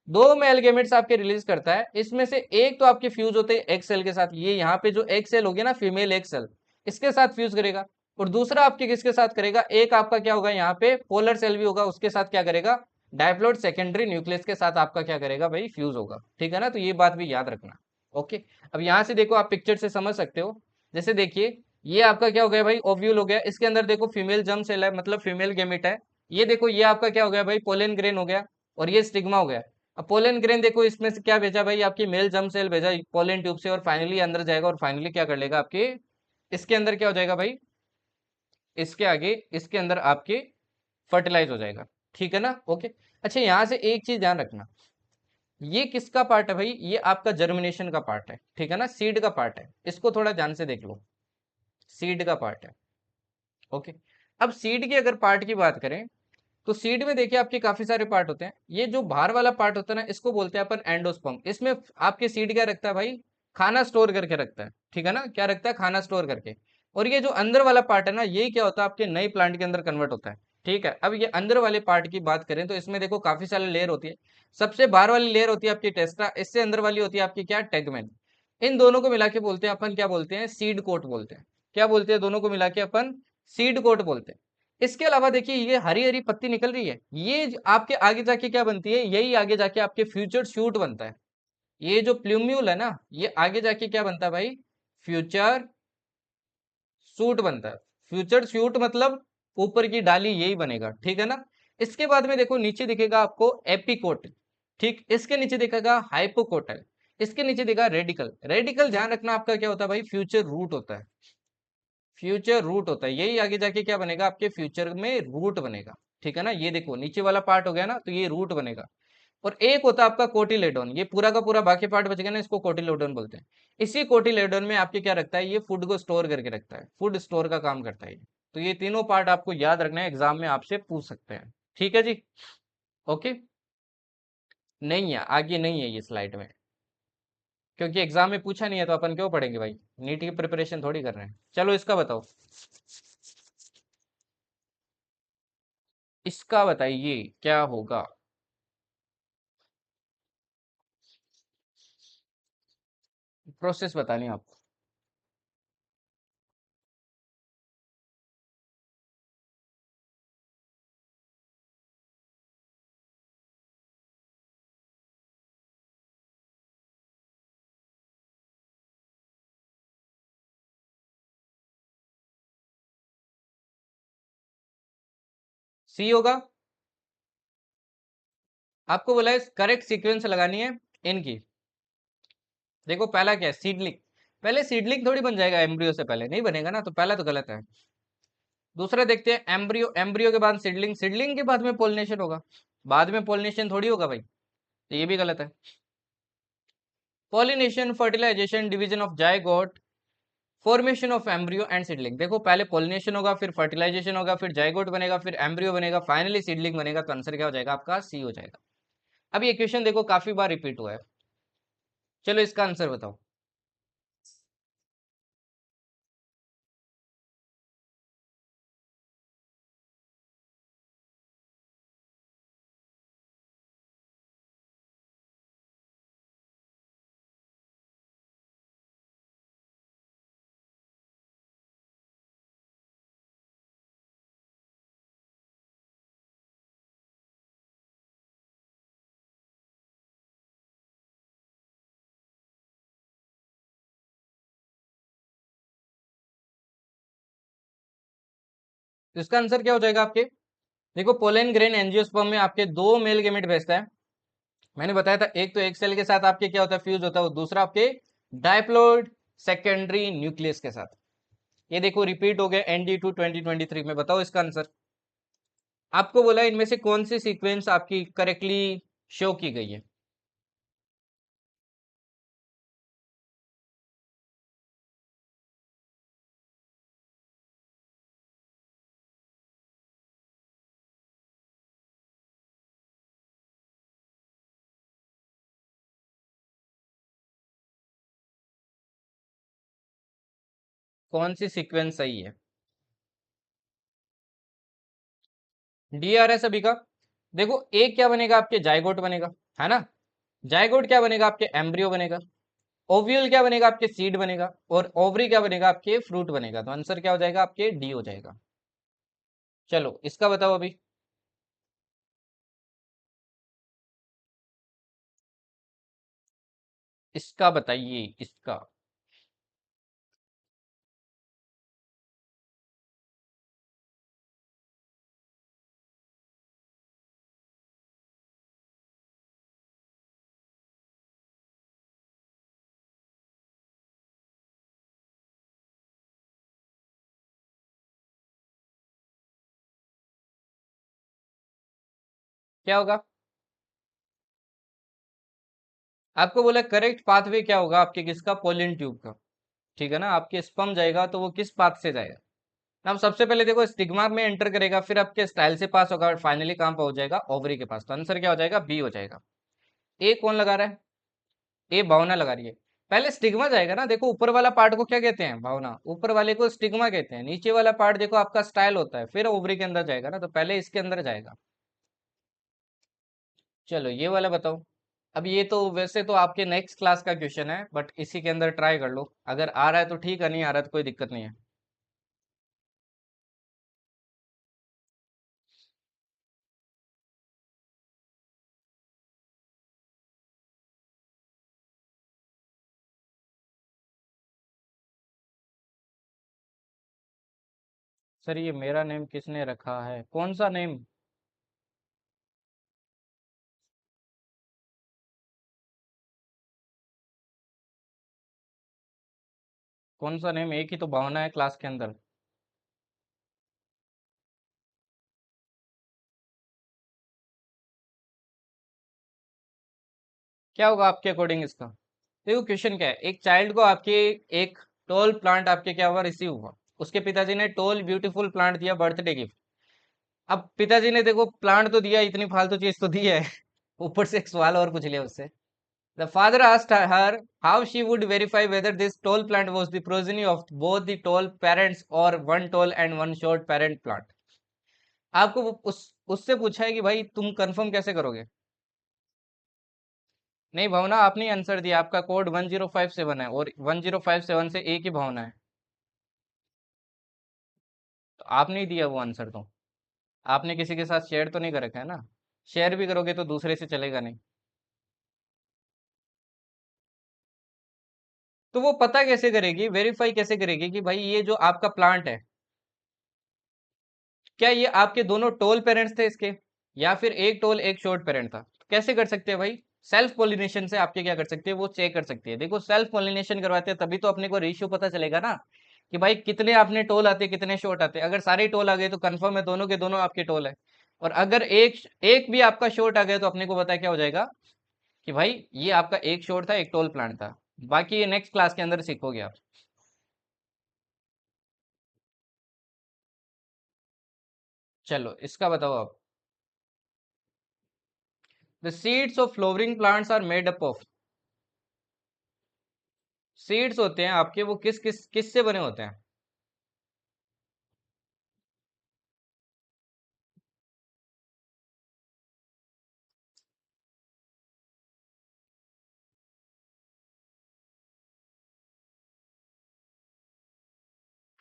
Speaker 1: दो मेल गेमेट्स आपके रिलीज करता है, इसमें से एक तो आपके फ्यूज होते हैं एक सेल के साथ, ये यहाँ पे जो एक सेल होगी ना फीमेल एक सेल, इसके साथ फ्यूज करेगा। और दूसरा आपके किसके साथ करेगा, एक आपका क्या होगा यहाँ पे पोलर सेल भी होगा, उसके साथ क्या करेगा, डायप्लॉइड सेकेंडरी न्यूक्लियस के साथ आपका क्या करेगा भाई, फ्यूज होगा। ठीक है ना, तो ये बात भी याद रखना। ओके, अब यहाँ से देखो आप पिक्चर से समझ सकते हो। जैसे देखिए, ये आपका क्या हो गया भाई, ओव्यूल हो गया, इसके अंदर देखो फीमेल जर्म सेल है, मतलब फीमेल गेमिट है। ये देखो ये आपका क्या हो गया भाई, पोलन ग्रेन हो गया, और ये स्टिग्मा हो गया। अब पोलन ग्रेन देखो, इसमें से क्या भेजा भाई, आपकी मेल जर्म सेल भेजा पोलन ट्यूब से, और फाइनली अंदर जाएगा, और फाइनली क्या कर लेगा आपके, इसके अंदर क्या हो जाएगा भाई, इसके आगे इसके अंदर आपके फर्टिलाइज हो जाएगा। ठीक है ना, ओके। अच्छा, यहाँ से एक चीज ध्यान रखना, ये किसका पार्ट है भाई, ये आपका जर्मिनेशन का पार्ट है, ठीक है ना, सीड का पार्ट है, इसको थोड़ा ध्यान से देख लो, सीड का पार्ट है। ओके, अब सीड की अगर पार्ट की बात करें, तो सीड में देखिए आपके काफी सारे पार्ट होते हैं। ये जो बाहर वाला पार्ट होता है ना, इसको बोलते हैं अपन एंडोस्पर्म। इसमें आपके सीड क्या रखता है भाई, खाना स्टोर करके रखता है, ठीक है ना, क्या रखता है, खाना स्टोर करके। और ये जो अंदर वाला पार्ट है ना, ये क्या होता है, आपके नए प्लांट के अंदर कन्वर्ट होता है। ठीक है, अब ये अंदर वाले पार्ट की बात करें तो इसमें देखो काफी सारे लेयर होती है। सबसे बाहर वाली लेयर होती है आपकी टेस्टा, इससे अंदर वाली होती है आपकी क्या, टेगमेन। इन दोनों को मिला के बोलते हैं अपन, क्या बोलते हैं, सीड कोट बोलते हैं। क्या बोलते हैं, दोनों को मिला के अपन सीड कोट बोलते हैं। इसके अलावा देखिए, ये हरी हरी पत्ती निकल रही है, ये आपके आगे जाके क्या बनती है, यही आगे जाके आपके फ्यूचर शूट बनता है। ये जो प्लूम्यूल है ना, ये आगे जाके क्या बनता है भाई, फ्यूचर सूट बनता है। फ्यूचर शूट मतलब ऊपर की डाली, यही बनेगा। ठीक है ना, इसके बाद में देखो नीचे दिखेगा आपको एपिकोट, ठीक, इसके नीचे दिखेगा हाइपोकोटल, इसके नीचे दिखेगा रेडिकल। रेडिकल ध्यान रखना आपका क्या होता है भाई, फ्यूचर रूट होता है। फ्यूचर रूट होता है, यही आगे जाके क्या बनेगा, आपके फ्यूचर में रूट बनेगा। ठीक है ना, ये देखो नीचे वाला पार्ट हो गया ना, तो ये रूट बनेगा। और एक होता है आपका कोटिलेडोन, ये पूरा का पूरा बाकी पार्ट बच गया ना, इसको कोटिलेडोन बोलते हैं। इसी कोटिलेडोन में आपके क्या रखता है, ये फूड को स्टोर करके रखता है, फूड स्टोर का काम करता है ये। तो ये तीनों पार्ट आपको याद रखना है, एग्जाम में आपसे पूछ सकते हैं। ठीक है जी, ओके। नहीं है, आगे नहीं है ये स्लाइड में, क्योंकि एग्जाम में पूछा नहीं है, तो अपन क्यों पढ़ेंगे भाई, नीट की प्रिपरेशन थोड़ी कर रहे हैं। चलो इसका बताओ, इसका बताइए क्या होगा। प्रोसेस बतानी है आपको। सी होगा, आपको बोला है करेक्ट सीक्वेंस लगानी है इनकी। देखो पहला क्या है, सीडलिंग। पहले सीडलिंग थोड़ी बन जाएगा, एम्ब्रियो से पहले नहीं बनेगा ना, तो पहला तो गलत है। दूसरा देखते हैं, एम्ब्रियो, एम्ब्रियो के बाद सीडलिंग, सीडलिंग के बाद में पोलिनेशन होगा, बाद में पोलिनेशन थोड़ी होगा भाई, तो ये भी गलत है। Pollination, fertilisation, division of zygote, formation of embryo and seedling. देखो पहले पोलिनेशन होगा, फिर फर्टिलाइजेशन होगा, फिर जायगोट बनेगा, फिर एम्ब्रियो बनेगा, फाइनली सीडलिंग बनेगा। तो आंसर क्या हो जाएगा आपका, सी हो जाएगा। अब ये क्वेश्चन देखो काफी बार रिपीट हुआ है, चलो इसका आंसर बताओ। तो इसका आंसर क्या हो जाएगा आपके, देखो पोलन ग्रेन एंजियोस्पर्म में आपके दो मेल गेमेट भेजता है। मैंने बताया था, एक तो एक सेल के साथ आपके क्या होता है, फ्यूज होता है, वो दूसरा आपके डायप्लॉइड सेकेंडरी न्यूक्लियस के साथ। ये देखो रिपीट हो गया ND2 2023 में। बताओ इसका आंसर। आपको बोला इनमें से कौन सी सीक्वेंस आपकी करेक्टली शो की गई है। कौन सी सीक्वेंस सही है। डी आ रहा है सभी का। देखो एक क्या बनेगा आपके, जाइगोट बनेगा, है ना। जाइगोट क्या बनेगा आपके, एम्ब्रियो बनेगा। ओव्यूल क्या बनेगा आपके, सीड बनेगा। और ओवरी क्या बनेगा आपके, फ्रूट बनेगा। तो आंसर क्या हो जाएगा आपके, डी हो जाएगा। चलो इसका बताओ अभी। इसका बताइए इसका। क्या होगा, आपको बोला करेक्ट पाथवे क्या होगा आपके, किसका, पोलिन ट्यूब का। ठीक है ना, आपके स्पर्म जाएगा तो वो किस पाथ से जाएगा। अब सबसे पहले देखो स्टिग्मा में एंटर करेगा, फिर आपके स्टाइल से पास होगा, और फाइनली कहाँ पहुंच जाएगा, ओवरी के पास। तो आंसर क्या हो जाएगा, बी हो जाएगा। ए कौन लगा रहा है, ए भावना लगा रही है। पहले स्टिग्मा जाएगा ना, देखो ऊपर वाला पार्ट को क्या कहते हैं, भावना। ऊपर वाले को स्टिग्मा कहते हैं, नीचे वाला पार्ट देखो आपका स्टाइल होता है, फिर ओवरी के अंदर जाएगा ना, तो पहले इसके अंदर जाएगा। चलो ये वाला बताओ। अब ये तो वैसे तो आपके नेक्स्ट क्लास का क्वेश्चन है, बट इसी के अंदर ट्राई कर लो। अगर आ रहा है तो ठीक है, नहीं आ रहा है तो कोई दिक्कत नहीं है। सर ये मेरा नेम किसने रखा है, कौन सा नेम। कौन सा नेम, एक ही तो भावना है क्लास के अंदर। क्या होगा आपके अकॉर्डिंग इसका। देखो क्वेश्चन क्या है, एक चाइल्ड को आपके एक टॉल प्लांट आपके क्या हुआ, रिसीव हुआ। उसके पिताजी ने टॉल ब्यूटीफुल प्लांट दिया बर्थडे गिफ्ट। अब पिताजी ने देखो प्लांट तो दिया, इतनी फालतू चीज तो दी है ऊपर से एक सवाल और पूछ लिया उससे। The father asked her how she would verify whether this tall plant was the progeny of both the tall parents or one tall and one short parent plant। आपको उससे पूछा है कि भाई तुम कंफर्म कैसे करोगे। नहीं भावना, आपने आंसर दिया, आपका कोड 1057 है, और 1057 से एक ही भावना है। तो आपने ही दिया वो आंसर तो। आपने किसी के साथ शेयर तो नहीं कर रखा है ना। शेयर भी करोगे तो दूसरे से चलेगा नहीं। तो वो पता कैसे करेगी, वेरीफाई कैसे करेगी कि भाई ये जो आपका प्लांट है, क्या ये आपके दोनों टोल पेरेंट्स थे इसके, या फिर एक टोल एक शॉर्ट पेरेंट था। तो कैसे कर सकते हैं भाई, सेल्फ पोलिनेशन से आपके क्या कर सकते हैं, वो चेक कर सकते हैं। देखो सेल्फ पोलिनेशन करवाते हैं तभी तो अपने को रेशियो पता चलेगा ना, कि भाई कितने आपने टोल आते कितने शॉर्ट आते। अगर सारे टोल आ गए तो कंफर्म है दोनों के दोनों आपके टोल है। और अगर एक एक भी आपका शॉर्ट आ गया तो अपने को पता क्या हो जाएगा, कि भाई ये आपका एक शॉर्ट था एक टोल प्लांट था। बाकी ये नेक्स्ट क्लास के अंदर सीखोगे आप। चलो इसका बताओ आप। The seeds of flowering plants are made up of. Seeds होते हैं आपके, वो किस किस किस से बने होते हैं।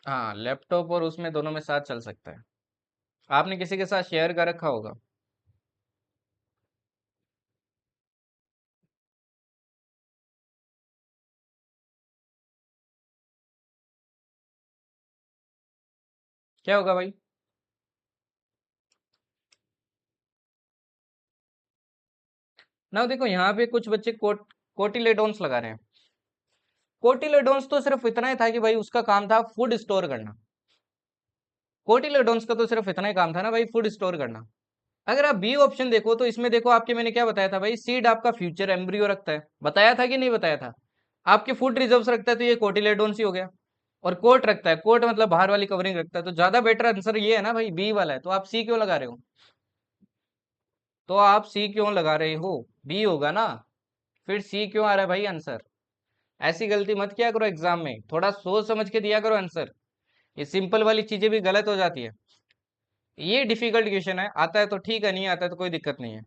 Speaker 1: हाँ लैपटॉप और उसमें दोनों में साथ चल सकता है। आपने किसी के साथ शेयर कर रखा होगा। क्या होगा भाई। ना देखो यहाँ पे कुछ बच्चे कोटिलेडोन्स लगा रहे हैं। कोटिलेडोन्स तो सिर्फ इतना ही था कि भाई उसका काम था फूड स्टोर करना। कोटिलेडोन्स का तो सिर्फ इतना ही काम था ना भाई, फूड स्टोर करना। अगर आप बी ऑप्शन देखो तो इसमें देखो आपके, मैंने क्या बताया था भाई, सीड आपका फ्यूचर एम्ब्रियो रखता है, बताया था कि नहीं बताया था। आपके फूड रिजर्व्स रखता है तो ये कोटिलेडोन्स ही हो गया। और कोट रखता है, कोट मतलब बाहर वाली कवरिंग रखता है, तो ज्यादा बेटर आंसर ये है ना भाई, बी वाला है। तो आप सी क्यों लगा रहे हो, तो आप सी क्यों लगा रहे हो, बी होगा ना। फिर सी क्यों आ रहा है भाई आंसर। ऐसी गलती मत किया करो एग्जाम में, थोड़ा सोच समझ के दिया करो आंसर। ये सिंपल वाली चीजें भी गलत हो जाती है। ये डिफिकल्ट क्वेश्चन है, आता है तो ठीक है, नहीं आता है तो कोई दिक्कत नहीं है।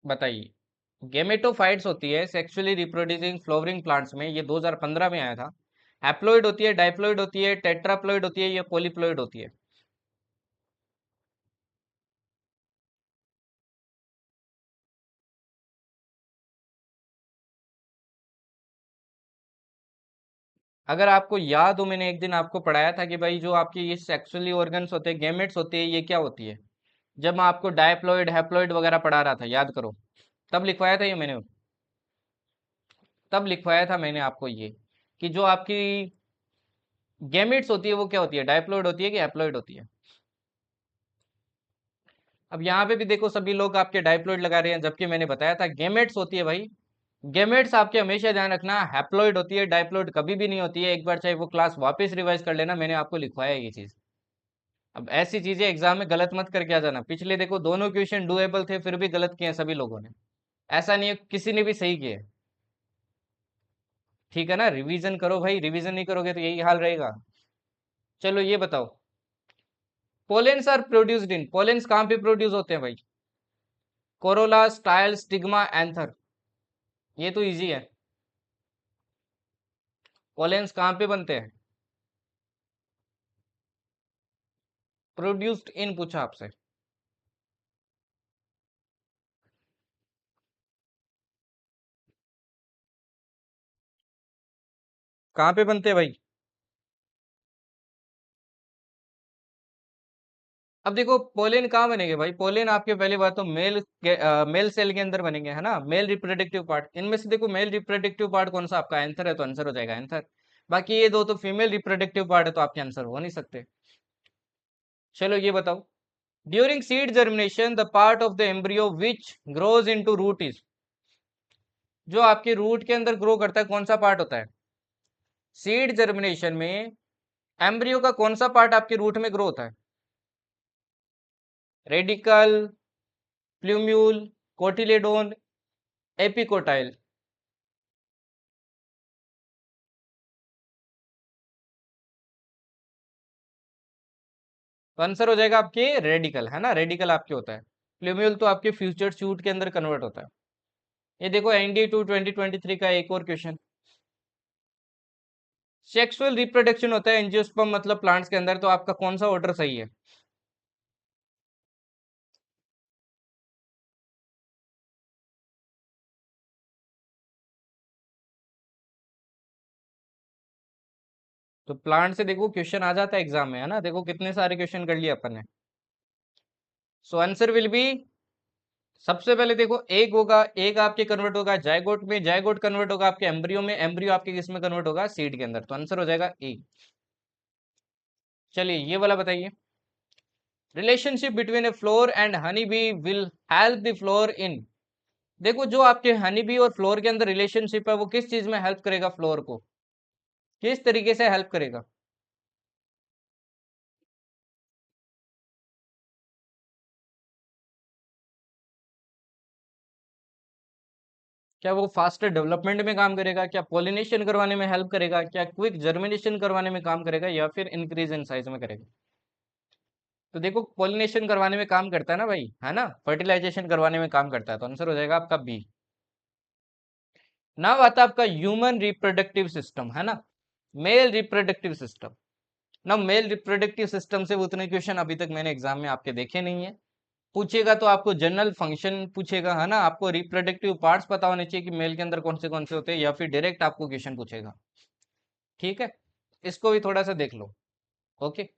Speaker 1: बताइए। गेमेटोफाइट्स होती है सेक्सुअली रिप्रोड्यूसिंग फ्लोवरिंग प्लांट्स में, ये 2015 में आया था। हैप्लॉइड होती है, डाइप्लॉइड होती है, टेट्राप्लॉइड होती है, या पॉलीप्लॉइड होती है। अगर आपको याद हो, मैंने एक दिन आपको पढ़ाया था कि भाई जो आपकी ये सेक्सुअली ऑर्गन्स होते हैं, गेमेट्स होते हैं, ये क्या होती है। जब मैं आपको डायप्लॉइड हैप्लॉइड वगैरह पढ़ा रहा था, याद करो। तब लिखवाया था ये मैंने, तब लिखवाया था मैंने आपको ये, कि जो आपकी गेमेट्स होती है वो क्या होती है, डायप्लॉइड होती है कि हैप्लॉइड होती है। अब यहाँ पे भी देखो सभी लोग आपके डायप्लॉइड लगा रहे हैं, जबकि मैंने बताया था गेमेट्स होती है भाई। गेमेट्स आपके हमेशा ध्यान रखना, हैप्लॉइड होती है, डायप्लॉइड कभी भी नहीं होती है। एक बार चाहे वो क्लास वापस रिवाइज कर लेना, मैंने आपको लिखवाया है ये चीज। अब ऐसी चीजें एग्जाम में गलत मत करके आ जाना। पिछले देखो दोनों क्वेश्चन डुएबल थे, फिर भी गलत किए हैं सभी लोगों ने। ऐसा नहीं है किसी ने भी सही किए। ठीक है ना, रिवीजन करो भाई, रिवीजन नहीं करोगे तो यही हाल रहेगा। चलो ये बताओ, पोलेन्स आर प्रोड्यूस्ड इन, पोलेन्स कहाँ पे प्रोड्यूस होते हैं भाई। Corolla, style, stigma, anther. ये तो इजी है। पोलेन्स कहाँ पे बनते हैं, प्रोड्यूस्ड इन पूछा आपसे। कहाँ पे बनते हैं भाई। अब देखो पोलेन कहाँ बनेंगे भाई, पोलेन आपके पहली बात तो मेल सेल के अंदर बनेंगे, है ना, मेल रिप्रोडक्टिव पार्ट। इनमें से देखो मेल रिप्रोडक्टिव पार्ट कौन सा आपका, आंसर है तो आंसर हो जाएगा आंसर। बाकी ये दो तो फीमेल रिप्रोडक्टिव पार्ट है, तो आपके आंसर हो नहीं सकते। चलो ये बताओ, during seed germination the part of the embryo which grows into root is, जो आपके रूट के अंदर ग्रो करता है कौन सा पार्ट होता है। सीड जर्मिनेशन में एम्ब्रियो का कौन सा पार्ट आपके रूट में ग्रो होता है। Radical, plumule, cotyledon, epicotyl. तो आंसर हो जाएगा आपके रेडिकल, है ना, रेडिकल आपके होता है। प्ल्यूम्यूल तो आपके फ्यूचर शूट के अंदर कन्वर्ट होता है। ये देखो एनडी टू 2023 का एक और क्वेश्चन। सेक्सुअल रिप्रोडक्शन होता है एंजियोस्पर्म मतलब प्लांट्स के अंदर, तो आपका कौन सा ऑर्डर सही है। तो प्लांट से देखो क्वेश्चन आ जाता है एग्जाम में, है ना, देखो कितने सारे क्वेश्चन कर लिए अपन ने। सो आंसर विल बी, सबसे पहले देखो एग होगा, एग आपके कन्वर्ट होगा जायगोट में, जायगोट कन्वर्ट होगा आपके एम्ब्रियो में, एम्ब्रियो आपके किस में कन्वर्ट होगा, सीड के अंदर, तो आंसर हो जाएगा ए। चलिए ये वाला बताइए, relationship between A floor and honey bee will help the floor इन, देखो जो आपके हनी बी और फ्लोर के अंदर रिलेशनशिप है वो किस चीज में हेल्प करेगा फ्लोर को, किस तरीके से हेल्प करेगा। क्या वो फास्टर डेवलपमेंट में काम करेगा, क्या पोलिनेशन करवाने में हेल्प करेगा, क्या क्विक जर्मिनेशन करवाने में काम करेगा, या फिर इंक्रीज इन साइज में करेगा। तो देखो पोलिनेशन करवाने में काम करता है ना भाई, है ना, फर्टिलाइजेशन करवाने में काम करता है, तो आंसर हो जाएगा आपका बी। नाउ आता है आपका ह्यूमन रिप्रोडक्टिव सिस्टम, है ना, मेल रिप्रोडक्टिव सिस्टम। ना मेल रिप्रोडक्टिव सिस्टम से उतने क्वेश्चन अभी तक मैंने एग्जाम में आपके देखे नहीं है। पूछेगा तो आपको जनरल फंक्शन पूछेगा, है ना, आपको रिप्रोडक्टिव पार्ट्स पता होने चाहिए कि मेल के अंदर कौन से होते हैं, या फिर डायरेक्ट आपको क्वेश्चन पूछेगा। ठीक है, इसको भी थोड़ा सा देख लो। ओके,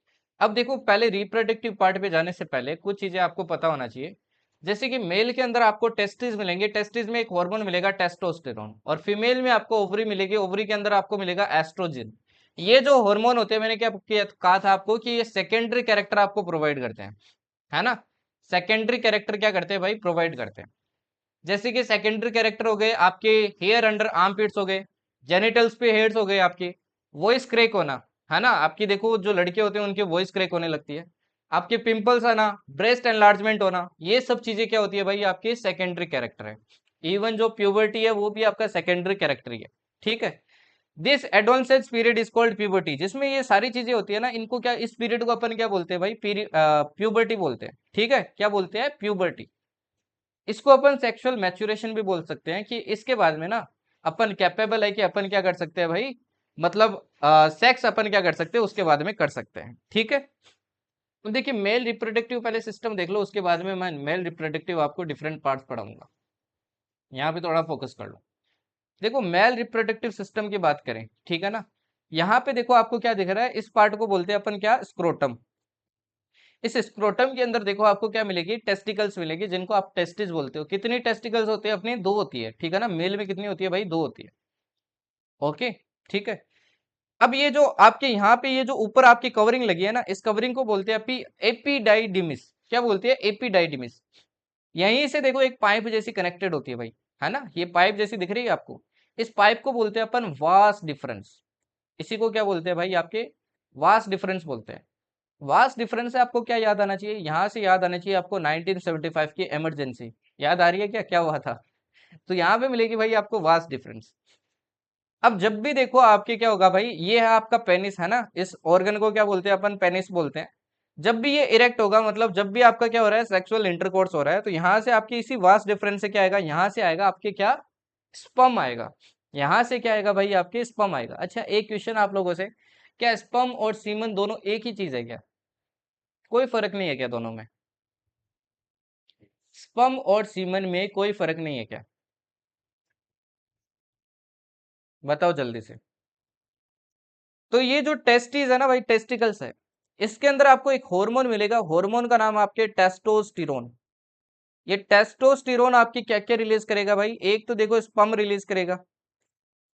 Speaker 1: अब देखो पहले रिप्रोडक्टिव पार्ट पे जाने से पहले कुछ चीजें आपको पता होना चाहिए। जैसे कि मेल के अंदर आपको टेस्टिस मिलेंगे, टेस्टिस में एक हार्मोन मिलेगा टेस्टोस्टेरोन, और फीमेल में आपको ओवरी मिलेगी, ओवरी के अंदर आपको मिलेगा एस्ट्रोजन। ये जो हार्मोन होते हैं, मैंने कहा था आपको कि ये सेकेंडरी कैरेक्टर आपको प्रोवाइड करते हैं, है ना। सेकेंडरी कैरेक्टर क्या करते हैं भाई, प्रोवाइड करते हैं। जैसे कि सेकेंडरी कैरेक्टर हो गए आपके, हेयर अंडर आर्म पिट्स हो गए, जेनिटल्स पे हेयर्स हो गए आपके, वॉइस क्रैक होना, है ना, आपकी देखो जो लड़के होते हैं उनके वॉइस क्रैक होने लगती है, आपके पिंपल्स आना, ब्रेस्ट एनलार्जमेंट होना, ये सब चीजें क्या होती है भाई, आपके सेकेंडरी कैरेक्टर है। इवन जो प्यूबर्टी है वो भी आपका सेकेंडरी कैरेक्टर ही है। ठीक है, this adolescence period is called puberty, जिसमें ये सारी चीजें होती है ना, इनको क्या, इस पीरियड को अपन क्या बोलते हैं भाई, प्यूबर्टी बोलते हैं। ठीक है, क्या बोलते हैं, प्यूबर्टी। इसको अपन सेक्सुअल मैच्योरेशन भी बोल सकते हैं, कि इसके बाद में ना अपन कैपेबल है कि अपन क्या कर सकते हैं भाई, मतलब सेक्स अपन क्या कर सकते हैं उसके बाद में कर सकते हैं। ठीक है, तो देखिए मेल रिप्रोडक्टिव पहले सिस्टम देख लो, उसके बाद में मैं मेल रिप्रोडक्टिव आपको डिफरेंट पार्ट्स पढ़ाऊंगा। यहाँ पे थोड़ा फोकस कर लो। देखो मेल रिप्रोडक्टिव सिस्टम की बात करें, ठीक है ना, यहाँ पे देखो आपको क्या दिख रहा है, इस पार्ट को बोलते हैं अपन क्या, स्क्रोटम। इस स्क्रोटम के अंदर देखो आपको क्या मिलेगी, टेस्टिकल्स मिलेगी, जिनको आप टेस्टिस बोलते हो। कितनी टेस्टिकल्स होती है अपनी, दो होती है, ठीक है ना, मेल में कितनी होती है भाई, दो होती है। ओके, ठीक है। अब ये जो आपके यहाँ पे ये जो ऊपर आपकी कवरिंग लगी है ना, इस कवरिंग को बोलते हैं एपिडाइडिमिस। क्या बोलते हैं, एपिडाइडिमिस। यहीं से देखो एक पाइप जैसी कनेक्टेड होती है भाई, है ना, ये पाइप जैसी दिख रही है आपको। इस पाइप को बोलते हैं अपन वास डिफरेंस। इसी को क्या बोलते हैं भाई, आपके वास डिफरेंस बोलते हैं। वास डिफरेंस से आपको क्या याद आना चाहिए, यहाँ से याद आना चाहिए आपको 1975 की इमरजेंसी। याद आ रही है क्या, क्या हुआ था। तो यहाँ पे मिलेगी भाई आपको वास डिफरेंस। अब जब भी देखो आपके क्या होगा भाई, ये है आपका पेनिस, है ना, इस ऑर्गन को क्या बोलते हैं अपन, पेनिस बोलते हैं। जब भी ये इरेक्ट होगा, मतलब जब भी आपका क्या हो रहा है, सेक्सुअल इंटरकोर्स हो रहा है, तो यहाँ से आपकी इसी वास डिफरेंस से क्या आएगा, यहाँ से आएगा आपके क्या, स्पर्म आएगा। यहाँ से क्या आएगा भाई, आपके स्पर्म आएगा। अच्छा एक क्वेश्चन आप लोगों से, क्या स्पर्म और सीमन दोनों एक ही चीज है क्या, कोई फर्क नहीं है क्या दोनों में, स्पर्म और सीमन में कोई फर्क नहीं है क्या, बताओ जल्दी से। तो ये जो टेस्टिस है ना भाई, टेस्टिकल्स है, इसके अंदर आपको एक हार्मोन मिलेगा, हार्मोन का नाम आपके टेस्टोस्टिरोन। ये टेस्टोस्टिरोन आपकी क्या क्या रिलीज करेगा भाई, एक तो देखो स्पर्म रिलीज करेगा,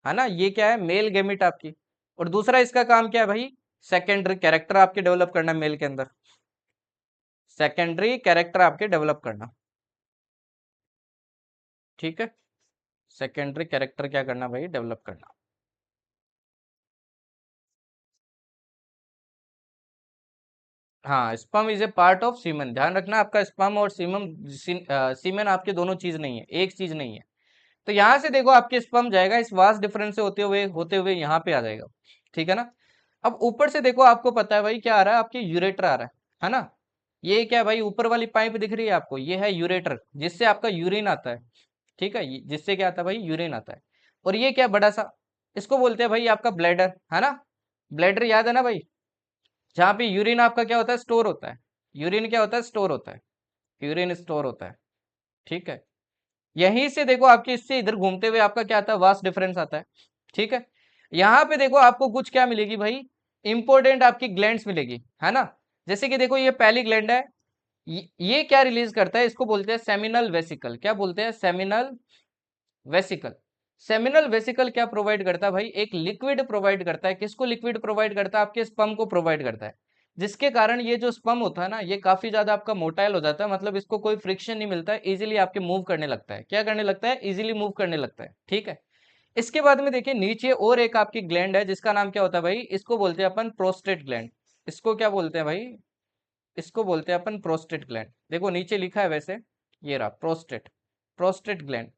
Speaker 1: है ना, ये क्या है, मेल गेमिट आपकी। और दूसरा इसका काम क्या है भाई, सेकेंडरी कैरेक्टर आपके डेवलप करना मेल के अंदर, सेकेंडरी कैरेक्टर आपके डेवलप करना। ठीक है, सेकेंडरी कैरेक्टर क्या करना भाई, डेवलप करना। हाँ, sperm is a part of semen, ध्यान रखना आपका स्पर्म और सीमन आपके दोनों चीज नहीं है, एक चीज नहीं है। तो यहाँ से देखो आपके स्पर्म जाएगा, इस वास डिफरेंस से होते हुए यहाँ पे आ जाएगा। ठीक है ना। अब ऊपर से देखो आपको पता है भाई क्या आ रहा है, आपके यूरेटर आ रहा है ना। ये क्या है भाई, ऊपर वाली पाइप दिख रही है आपको, ये है यूरेटर, जिससे आपका यूरिन आता है। ठीक है, जिससे क्या आता है भाई, यूरिन आता है। और ये क्या बड़ा सा, इसको बोलते हैं भाई आपका ब्लैडर, है ना। ब्लैडर याद है ना भाई, जहाँ पे यूरिन आपका क्या होता है, स्टोर होता है। यूरिन क्या होता है, स्टोर होता है। यूरिन स्टोर होता है। ठीक है, यहीं से देखो आपके इससे इधर घूमते हुए आपका क्या आता है, वास्ट डिफरेंस आता है। ठीक है, यहाँ पे देखो आपको कुछ क्या मिलेगी भाई, इंपॉर्टेंट आपकी ग्लैंड्स मिलेगी, है ना। जैसे कि देखो ये पहली ग्लैंड है, ये क्या रिलीज करता है, इसको बोलते हैं सेमिनल वेसिकल। क्या बोलते हैं, सेमिनल वेसिकल। सेमिनल वेसिकल क्या प्रोवाइड करता है भाई, एक लिक्विड प्रोवाइड करता है। किसको लिक्विड प्रोवाइड करता है, आपके स्पर्म को प्रोवाइड करता है। जिसके कारण ये जो स्पर्म होता है ना, ये काफी ज्यादा आपका मोटाइल हो जाता है, मतलब इसको कोई फ्रिक्शन नहीं मिलता है, इजीली आपके मूव करने लगता है। क्या करने लगता है, इजीली मूव करने लगता है। ठीक है, इसके बाद में देखिए नीचे और एक आपकी ग्लैंड है, जिसका नाम क्या होता है भाई, इसको बोलते हैं अपन प्रोस्टेट ग्लैंड। इसको क्या बोलते हैं भाई, इसको बोलते हैं अपन प्रोस्टेट ग्लैंड। देखो नीचे लिखा है वैसे, ये रहा प्रोस्टेट, प्रोस्टेट ग्लैंड।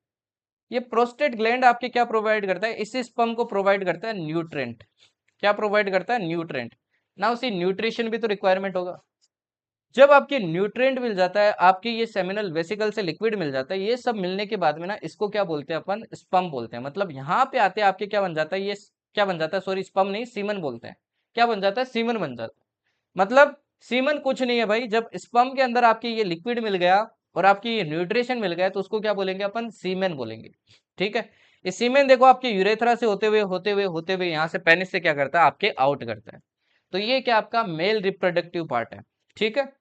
Speaker 1: ये प्रोस्टेट ग्लैंड आपके क्या प्रोवाइड करता है, इसी स्पर्म को प्रोवाइड करता है न्यूट्रेंट। क्या प्रोवाइड करता है, न्यूट्रेंट। ना उसी न्यूट्रिशन भी तो रिक्वायरमेंट होगा। जब आपके न्यूट्रेंट मिल जाता है, आपके ये सेमिनल वेसिकल से लिक्विड मिल जाता है, ये सब मिलने के बाद में ना इसको क्या बोलते हैं अपन, स्पर्म बोलते हैं। मतलब यहाँ पे आते आपके क्या बन जाता है, ये क्या बन जाता है, सॉरी स्पर्म नहीं, सीमन बोलते हैं। क्या बन जाता है, सीमन बन जाता है। मतलब सीमन कुछ नहीं है भाई, जब स्पर्म के अंदर आपके ये लिक्विड मिल गया और आपकी ये न्यूट्रिशन मिल गया, तो उसको क्या बोलेंगे अपन, सीमेन बोलेंगे। ठीक है, ये सीमेन देखो आपके यूरेथ्रा से होते हुए यहाँ से पेनिस से क्या करता है, आपके आउट करता है। तो ये क्या आपका मेल रिप्रोडक्टिव पार्ट है। ठीक है,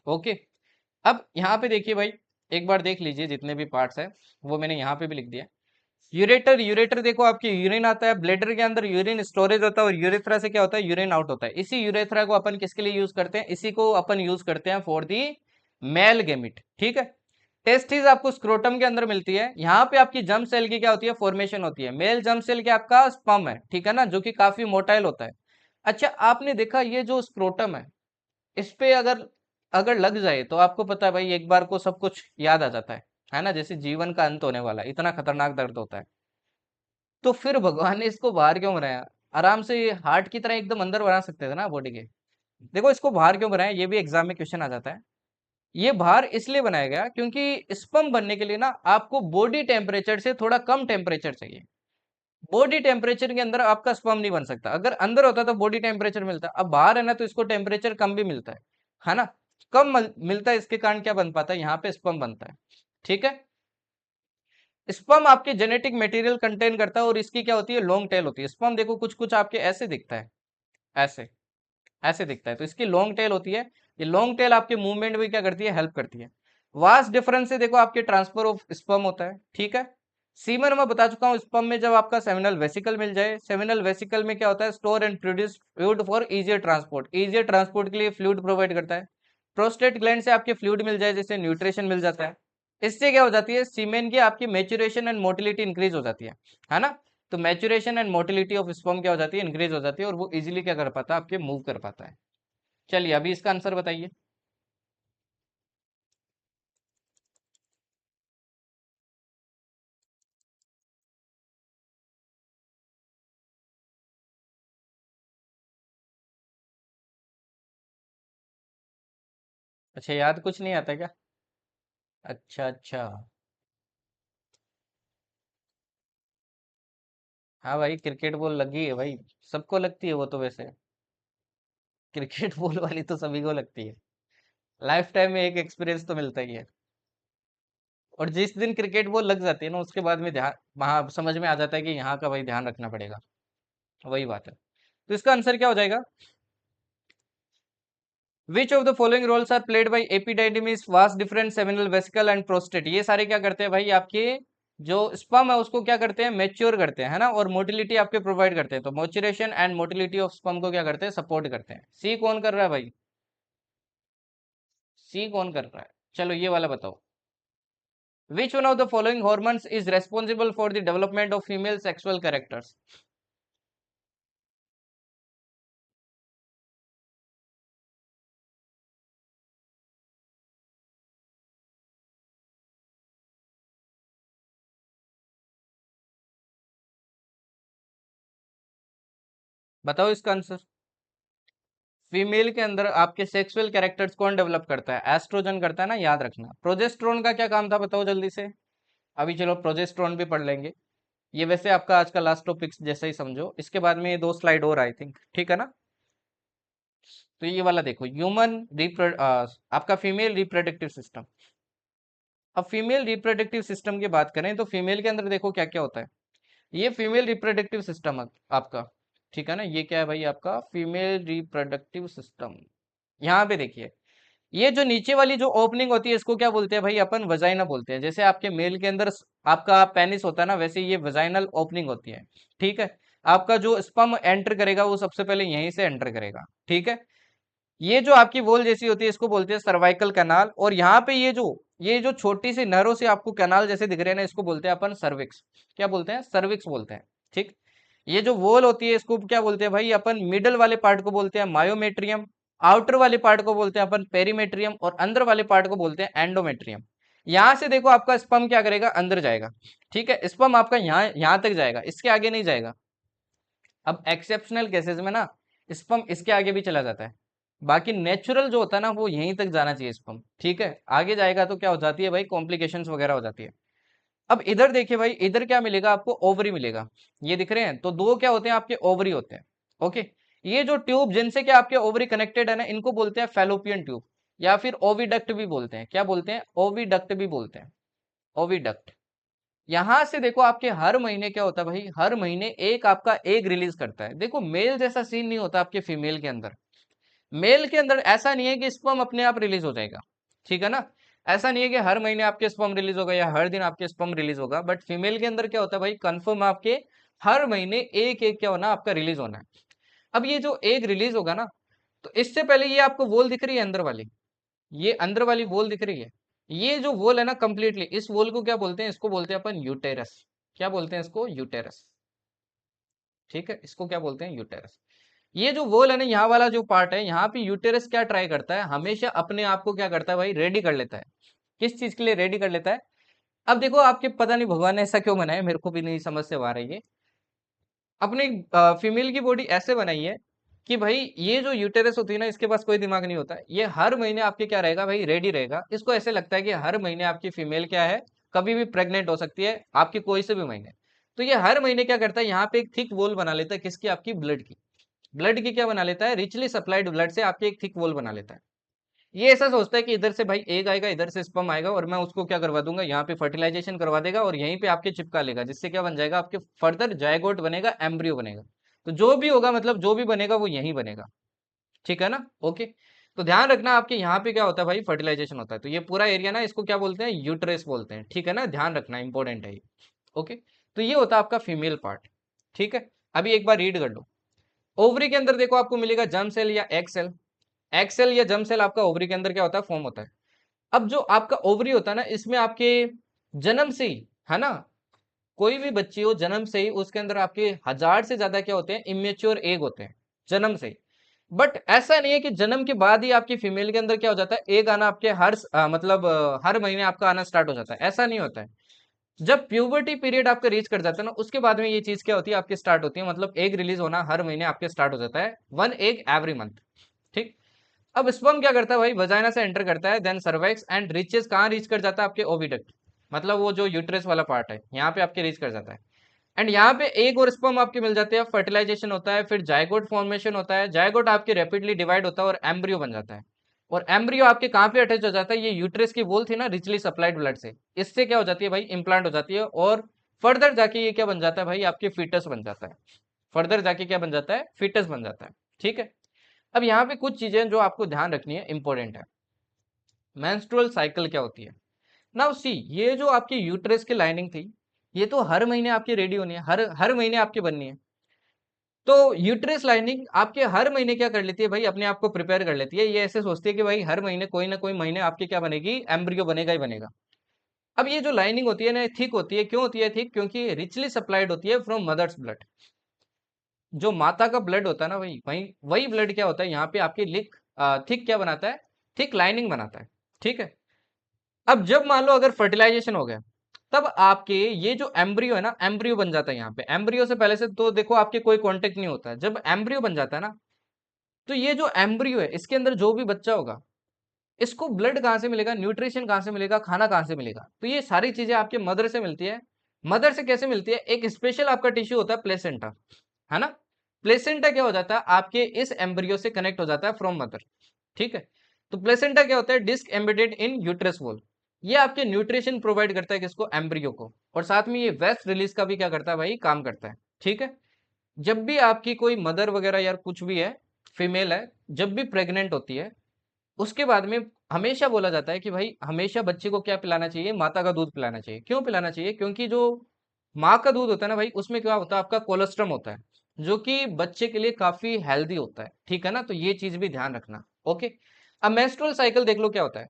Speaker 1: ओके। अब यहाँ पे देखिए भाई, एक बार देख लीजिए जितने भी पार्ट्स हैं, वो मैंने यहाँ पे भी लिख दिया। यूरेटर, यूरेटर देखो आपके यूरिन आता है, ब्लेडर के अंदर यूरिन स्टोरेज होता है, और यूरेथ्रा से क्या होता है, यूरिन आउट होता है। इसी यूरेथ्रा को अपन किसके लिए यूज करते हैं, इसी को अपन यूज करते हैं फॉर दी मेल गेमिट। ठीक है, टेस्टिस आपको स्क्रोटम के अंदर मिलती है। यहाँ पे आपकी जर्म सेल की क्या होती है, फॉर्मेशन होती है। मेल जर्म सेल के आपका स्पर्म है, ठीक है ना, जो कि काफी मोटाइल होता है। अच्छा आपने देखा ये जो स्क्रोटम इस पे अगर अगर लग जाए, तो आपको पता है भाई एक बार को सब कुछ याद आ जाता है ना, जैसे जीवन का अंत होने वाला है, इतना खतरनाक दर्द होता है। तो फिर भगवान ने इसको बाहर क्यों बनाया? आराम से ये हार्ट की तरह एकदम अंदर बना सकते थे ना बॉडी के। देखो इसको बाहर क्यों बनाया, ये भी एग्जाम में क्वेश्चन आ जाता है। ये बाहर इसलिए बनाया गया क्योंकि स्पर्म बनने के लिए ना आपको बॉडी टेम्परेचर से थोड़ा कम टेम्परेचर चाहिए। बॉडी टेम्परेचर के अंदर आपका स्पर्म नहीं बन सकता। अगर अंदर होता तो बॉडी टेम्परेचर मिलता, अब बाहर है ना तो इसको टेम्परेचर कम भी मिलता है ना। कम मिलता है, इसके कारण क्या बन पाता है, यहाँ पे स्पर्म बनता है। ठीक है। स्पर्म आपके जेनेटिक मटेरियल कंटेन करता है और इसकी क्या होती है, लॉन्ग टेल होती है। स्पर्म देखो कुछ कुछ आपके ऐसे दिखता है, ऐसे ऐसे दिखता है, तो इसकी लॉन्ग टेल होती है। ये लॉन्ग टेल आपके मूवमेंट में क्या करती है, हेल्प करती है। वास्ट डिफरेंस से देखो आपके ट्रांसफर ऑफ स्पर्म होता है। ठीक है। सीमन मैं बता चुका हूँ, स्पर्म में जब आपका सेमिनल वेसिकल मिल जाए, सेमिनल वेसिकल में क्या होता है, store and produce fluid for easier transport, easier transport के लिए फ्लूइड प्रोवाइड करता है। प्रोस्टेट ग्लैंड से आपके फ्लूइड मिल जाए, जिससे न्यूट्रिशन मिल जाता है। इससे क्या हो जाती है, सीमेन की आपकी मेचुरेशन एंड मोटिलिटी इंक्रीज हो जाती है ना। तो maturation and motility of sperm क्या हो जाती है, इंक्रीज हो जाती है, और वो इजीली क्या कर पाता है, आपके मूव कर पाता है। चलिए अभी इसका आंसर बताइए। अच्छा, याद कुछ नहीं आता क्या? अच्छा अच्छा। हाँ भाई, क्रिकेट बॉल लगी है भाई, सबको लगती है वो तो वैसे। क्रिकेट बॉल वाली तो सभी को लगती है। लाइफ टाइम में एक एक्सपीरियंस तो मिलता ही है। और जिस दिन क्रिकेट बॉल लग जाती है ना, उसके बाद में ध्यान वहां समझ में आ जाता है कि यहाँ का भाई ध्यान रखना पड़ेगा। वही बात है। तो इसका आंसर क्या हो जाएगा? Which of the following roles are played by epididymis, vas deferens seminal vesicle and prostate? ये सारे क्या करते हैं भाई, आपके जो स्पर्म है उसको क्या करते हैं, मेच्योर करते हैं, है ना, और मोटिलिटी आपके प्रोवाइड करते हैं। तो मोचुरेशन एंड मोटिलिटी ऑफ स्पर्म को क्या करते हैं, सपोर्ट करते हैं। सी कौन कर रहा है भाई? सी कौन कर रहा है? चलो ये वाला बताओ। Which one of the following hormones is responsible for the development of female sexual characters? बताओ इसका आंसर। फीमेल के अंदर आपके सेक्सुअल कैरेक्टर्स कौन डेवलप करता है? एस्ट्रोजन करता है ना, याद रखना। प्रोजेस्टेरोन का क्या काम था, बताओ जल्दी से। अभी चलो प्रोजेस्टेरोन भी पढ़ लेंगे। ये वैसे आपका आज का लास्ट टॉपिक जैसा ही समझो, इसके बाद में ये दो स्लाइड और आई थिंक, ठीक है ना। तो ये वाला देखो, आपका फीमेल रिप्रोडक्टिव सिस्टम। अब फीमेल रिप्रोडक्टिव सिस्टम की बात करें तो फीमेल के अंदर देखो क्या क्या होता है। ये फीमेल रिप्रोडक्टिव सिस्टम आपका, ठीक है ना, ये क्या है भाई, आपका फीमेल रिप्रोडक्टिव सिस्टम। यहाँ पे देखिए, ये जो नीचे वाली जो ओपनिंग होती है इसको क्या बोलते हैं भाई, अपन वजाइना बोलते हैं। जैसे आपके मेल के अंदर आपका पेनिस होता है ना, वैसे ये वजाइनल ओपनिंग होती है। ठीक है। आपका जो स्पर्म एंटर करेगा वो सबसे पहले यहीं से एंटर करेगा। ठीक है। ये जो आपकी वोल जैसी होती है इसको बोलते हैं सर्वाइकल कैनाल, और यहाँ पे ये जो छोटी सी नरों से आपको कैनाल जैसे दिख रहे हैं ना, इसको बोलते हैं अपन सर्विक्स। क्या बोलते हैं, सर्विक्स बोलते हैं। ठीक। ये जो वोल होती है इसको क्या बोलते हैं भाई, अपन मिडल वाले पार्ट को बोलते हैं मायोमेट्रियम, आउटर वाले पार्ट को बोलते हैं अपन पेरीमेट्रियम, और अंदर वाले पार्ट को बोलते हैं एंडोमेट्रियम। यहां से देखो आपका स्पर्म क्या करेगा, अंदर जाएगा। ठीक है, स्पर्म आपका यहाँ यहाँ तक जाएगा, इसके आगे नहीं जाएगा। अब एक्सेप्शनल केसेस में ना स्पर्म इसके आगे भी चला जाता है। बाकी नेचुरल जो होता है ना वो यहीं तक जाना चाहिए स्पर्म। ठीक है, आगे जाएगा तो क्या हो जाती है भाई, कॉम्प्लिकेशंस वगैरह हो जाती है। अब इधर देखिए भाई, इधर क्या मिलेगा आपको, ओवरी मिलेगा। ये दिख रहे हैं, तो दो क्या होते हैं आपके, ओवरी होते हैं। ओके। ये जो ट्यूब जिनसे क्या आपके ओवरी कनेक्टेड है ना, इनको बोलते हैं फैलोपियन ट्यूब, या फिर ओविडक्ट भी बोलते हैं। क्या बोलते हैं, ओविडक्ट भी बोलते हैं, ओविडक्ट। यहां से देखो आपके हर महीने क्या होता है भाई, हर महीने एक आपका एग रिलीज करता है। देखो मेल जैसा सीन नहीं होता आपके फीमेल के अंदर। मेल के अंदर ऐसा नहीं है कि स्पर्म अपने आप रिलीज हो जाएगा। ठीक है ना। ऐसा नहीं है कि हर महीने आपके स्पर्म रिलीज होगा या हर दिन आपके स्पर्म रिलीज होगा, बट फीमेल के अंदर क्या होता है भाई, कंफर्म आपके हर महीने एक एक क्या होना, आपका रिलीज होना है। अब ये जो एग रिलीज होगा ना, तो इससे पहले ये आपको वोल दिख रही है अंदर वाली, ये अंदर वाली वोल दिख रही है। ये जो वोल है ना कंप्लीटली, इस वोल को क्या बोलते हैं, इसको बोलते हैं अपन यूटेरस। क्या बोलते हैं इसको, यूटेरस। ठीक है, इसको क्या बोलते हैं, यूटेरस। ये जो वोल है ना, यहाँ वाला जो पार्ट है, यहाँ पे यूटेरस क्या ट्राई करता है, हमेशा अपने आप को क्या करता है भाई, रेडी कर लेता है। किस चीज के लिए रेडी कर लेता है? अब देखो आपके पता नहीं भगवान ने ऐसा क्यों बनाया, मेरे को भी नहीं समझ से आ रही है। अपनी फीमेल की बॉडी ऐसे बनाई है कि भाई ये जो यूटेरस होती है ना, इसके पास कोई दिमाग नहीं होता है। ये हर महीने आपके क्या रहेगा भाई, रेडी रहेगा। इसको ऐसे लगता है कि हर महीने आपकी फीमेल क्या है, कभी भी प्रेग्नेंट हो सकती है आपकी कोई से भी महीने। तो ये हर महीने क्या करता है, यहाँ पे एक थिक वॉल बना लेता है, किसकी, आपकी ब्लड की। ब्लड की क्या बना लेता है, रिचली सप्लाइड ब्लड से आपकी एक थिक वॉल बना लेता है। ये ऐसा सोचता है कि इधर से भाई एग आएगा, इधर से स्पर्म आएगा, और मैं उसको क्या करवा दूंगा, यहाँ पे फर्टिलाइजेशन करवा देगा और यहीं पे आपके चिपका लेगा, जिससे क्या बन जाएगा, आपके फर्दर जायगोट बनेगा, एम्ब्रियो बनेगा। तो जो भी होगा, मतलब जो भी बनेगा वो यहीं बनेगा। ठीक है ना, ओके। तो ध्यान रखना, आपके यहाँ पे क्या होता है भाई, फर्टिलाइजेशन होता है। तो ये पूरा एरिया ना, इसको क्या बोलते हैं, यूट्रेस बोलते हैं। ठीक है ना, ध्यान रखना, इंपॉर्टेंट है ये। ओके। तो ये होता है आपका फीमेल पार्ट। ठीक है। अभी एक बार रीड कर लो। ओवरी के अंदर देखो आपको मिलेगा जर्म सेल या एग सेल। एग सेल या जर्म सेल आपका ओवरी के अंदर क्या होता है, फॉर्म होता है। अब जो आपका ओवरी होता है ना, इसमें आपके जन्म से ही, है ना, कोई भी बच्ची हो जन्म से ही उसके अंदर आपके 1000 से ज्यादा क्या होते हैं, इमेच्योर एग होते हैं, जन्म से ही। बट ऐसा नहीं है कि जन्म के बाद ही आपकी फीमेल के अंदर क्या हो जाता है, एग आना आपके मतलब हर महीने आपका आना स्टार्ट हो जाता है, ऐसा नहीं होता है। जब प्यूबर्टी पीरियड आपका रीच कर जाता है ना, उसके बाद में ये चीज क्या होती है, आपकी स्टार्ट होती है। मतलब एग रिलीज होना हर महीने आपके स्टार्ट हो जाता है, 1 एग एवरी मंथ। ठीक। अब स्पर्म क्या करता है भाई, वजाइना से एंटर करता है, देन सर्वाइक्स एंड रीचेस, कहाँ रीच कर जाता है, आपके ओविडक्ट। मतलब वो जो यूट्रस वाला पार्ट है, यहाँ पे आपके रीच कर जाता है। एंड यहाँ पे एग और स्पर्म आपके मिल जाते हैं, फर्टिलाइजेशन होता है, फिर जायगोट फॉर्मेशन होता है, जायगोट आपके रैपिडली डिवाइड होता है और एम्ब्रियो बन जाता है। और एम्ब्रियो आपके कहाँ पे अटैच हो जाता है, ये यूट्रस की वॉल थी ना, रिचली सप्लाइड ब्लड से, इससे क्या हो जाती है भाई, इम्प्लांट हो जाती है। और फर्दर जाके ये क्या बन जाता है भाई, आपके फीटस बन जाता है। फर्दर जाके क्या बन जाता है, फीटस बन जाता है। ठीक है। अब यहाँ पे कुछ चीजें जो आपको ध्यान रखनी है, इंपॉर्टेंट है। मेंस्ट्रुअल साइकिल क्या होती है। नाउ सी, ये जो आपकी यूट्रस की लाइनिंग थी, ये तो हर महीने आपकी रेडी होनी है, हर हर महीने आपकी बननी है। तो यूट्रस लाइनिंग आपके हर महीने क्या कर लेती है भाई, अपने आप को प्रिपेयर कर लेती है। ये ऐसे सोचती है कि भाई हर महीने कोई ना कोई महीने आपकी क्या बनेगी, एम्ब्रियो बनेगा ही बनेगा। अब ये जो लाइनिंग होती है ना, थिक होती है। क्यों होती है थिक, क्योंकि रिचली सप्लाइड होती है फ्रॉम मदर्स ब्लड। जो माता का ब्लड होता है ना, वही वही वही ब्लड क्या होता है, यहाँ पे आपकी लिक थिक क्या बनाता है, थिक लाइनिंग बनाता है। ठीक है। अब जब मान लो अगर फर्टिलाइजेशन हो गया, तब आपके ये जो एम्ब्रियो है ना, एम्ब्रियो बन जाता है। यहाँ पे एम्ब्रियो से पहले से तो देखो आपके कोई कांटेक्ट नहीं होता है। जब एम्ब्रियो बन जाता है ना, तो ये जो एम्ब्रियो है, इसके अंदर जो भी बच्चा होगा, इसको ब्लड कहाँ से मिलेगा, न्यूट्रिशन कहाँ से मिलेगा, खाना कहाँ से मिलेगा, तो ये सारी चीजें आपके मदर से मिलती है। मदर से कैसे मिलती है, एक स्पेशल आपका टिश्यू होता है प्लेसेंटा, है ना। प्लेसेंटा क्या हो जाता है, आपके इस एम्ब्रियो से कनेक्ट हो जाता है फ्रॉम मदर। ठीक है। तो प्लेसेंटा क्या होता है, disc embedded in uterus wall. ये आपके न्यूट्रिशन प्रोवाइड करता है किसको, एम्ब्रियो को। और साथ में ये वेस्ट रिलीज का भी क्या करता है भाई, काम करता है। ठीक है। जब भी आपकी कोई मदर वगैरह यार कुछ भी है, फीमेल है, जब भी प्रेग्नेंट होती है, उसके बाद में हमेशा बोला जाता है कि भाई हमेशा बच्चे को क्या पिलाना चाहिए, माता का दूध पिलाना चाहिए। क्यों पिलाना चाहिए, क्योंकि जो माँ का दूध होता है ना भाई, उसमें क्या होता है, आपका कोलेस्ट्रम होता है, जो कि बच्चे के लिए काफी हेल्दी होता है। ठीक है ना, तो ये चीज भी ध्यान रखना। ओके। अब मेंस्ट्रुअल साइकिल देख लो क्या होता है।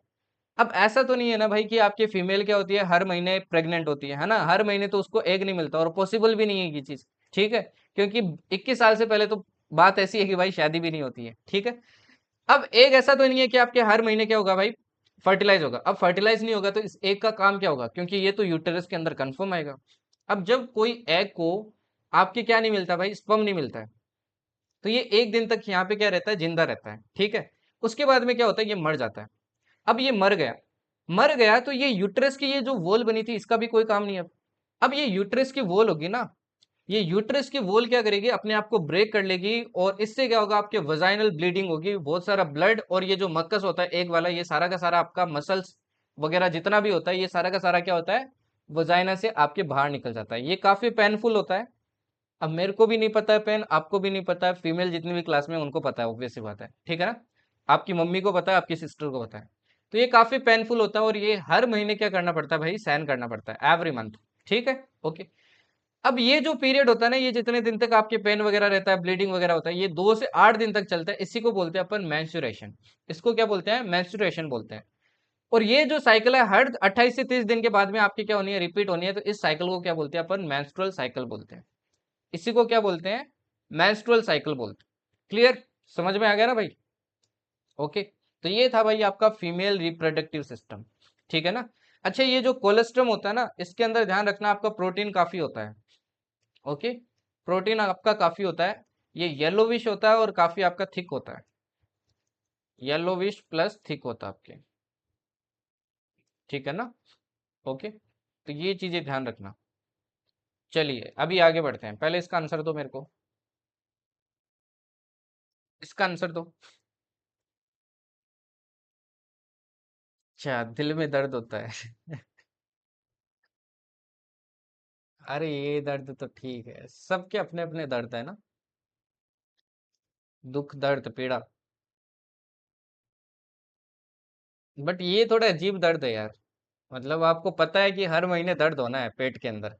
Speaker 1: अब ऐसा तो नहीं है ना भाई कि आपकी फीमेल क्या होती है, हर महीने प्रेग्नेंट होती है ना, हर महीने तो उसको एग नहीं मिलता, और पॉसिबल भी नहीं है ये चीज। ठीक है। क्योंकि 21 साल से पहले तो बात ऐसी है कि भाई शादी भी नहीं होती है। ठीक है। अब एग ऐसा तो नहीं है कि आपके हर महीने क्या होगा भाई, फर्टिलाइज होगा। अब फर्टिलाइज नहीं होगा तो इस एग का काम क्या होगा, क्योंकि ये तो यूटेरस के अंदर कंफर्म आएगा। अब जब कोई एग को आपके क्या नहीं मिलता भाई, स्पर्म नहीं मिलता है, तो ये एक दिन तक यहाँ पे क्या रहता है, जिंदा रहता है। ठीक है। उसके बाद में क्या होता है, ये मर जाता है। अब ये मर गया, मर गया तो ये यूट्रस की ये जो वॉल बनी थी, इसका भी कोई काम नहीं है। अब ये यूट्रस की वॉल होगी ना, ये यूट्रस की वॉल क्या करेगी, अपने आप को ब्रेक कर लेगी, और इससे क्या होगा, आपके वजाइनल ब्लीडिंग होगी, बहुत सारा ब्लड, और ये जो मक्कस होता है एक वाला, ये सारा का सारा आपका मसल्स वगैरह जितना भी होता है, ये सारा का सारा क्या होता है, वजाइना से आपके बाहर निकल जाता है। ये काफी पेनफुल होता है। अब मेरे को भी नहीं पता है पेन, आपको भी नहीं पता है, फीमेल जितनी भी क्लास में उनको पता है, ऑब्वियस सी बात है। ठीक है ना। आपकी मम्मी को पता है, आपकी सिस्टर को पता है। तो ये काफी पेनफुल होता है, और ये हर महीने क्या करना पड़ता है भाई, सहन करना पड़ता है, एवरी मंथ। ठीक है। ओके। अब ये जो पीरियड होता है ना, ये जितने दिन तक आपके पेन वगैरह रहता है, ब्लीडिंग वगैरह होता है, ये 2 से 8 दिन तक चलता है। इसी को बोलते हैं अपन मेंस्ट्रुएशन। इसको क्या बोलते हैं, मेंस्ट्रुएशन बोलते हैं। और ये जो साइकिल है, हर 28 से 30 दिन के बाद में आपकी क्या होनी है, रिपीट होनी है। तो इस साइकिल को क्या बोलते हैं अपन, मेंस्ट्रुअल साइकिल बोलते हैं। इसी को क्या बोलते हैं, मेंस्ट्रुअल साइकिल बोलते हैं। क्लियर, समझ में आ गया ना भाई। ओके। तो ये था भाई आपका फीमेल रिप्रोडक्टिव सिस्टम। ठीक है ना। अच्छा, ये जो कोलेस्ट्रम होता है ना, इसके अंदर ध्यान रखना, आपका प्रोटीन काफी होता है। ओके। प्रोटीन आपका काफी होता है, ये येलोविश होता है और काफी आपका थिक होता है, येलोविश प्लस थिक होता है आपके, ठीक है ना। ओके, तो ये चीजें ध्यान रखना। चलिए अभी आगे बढ़ते हैं, पहले इसका आंसर दो मेरे को, इसका आंसर दो। अच्छा, दिल में दर्द होता है। अरे ये दर्द तो ठीक है, सबके अपने अपने दर्द है ना, दुख दर्द पीड़ा। बट ये थोड़ा अजीब दर्द है यार, मतलब आपको पता है कि हर महीने दर्द होना है पेट के अंदर,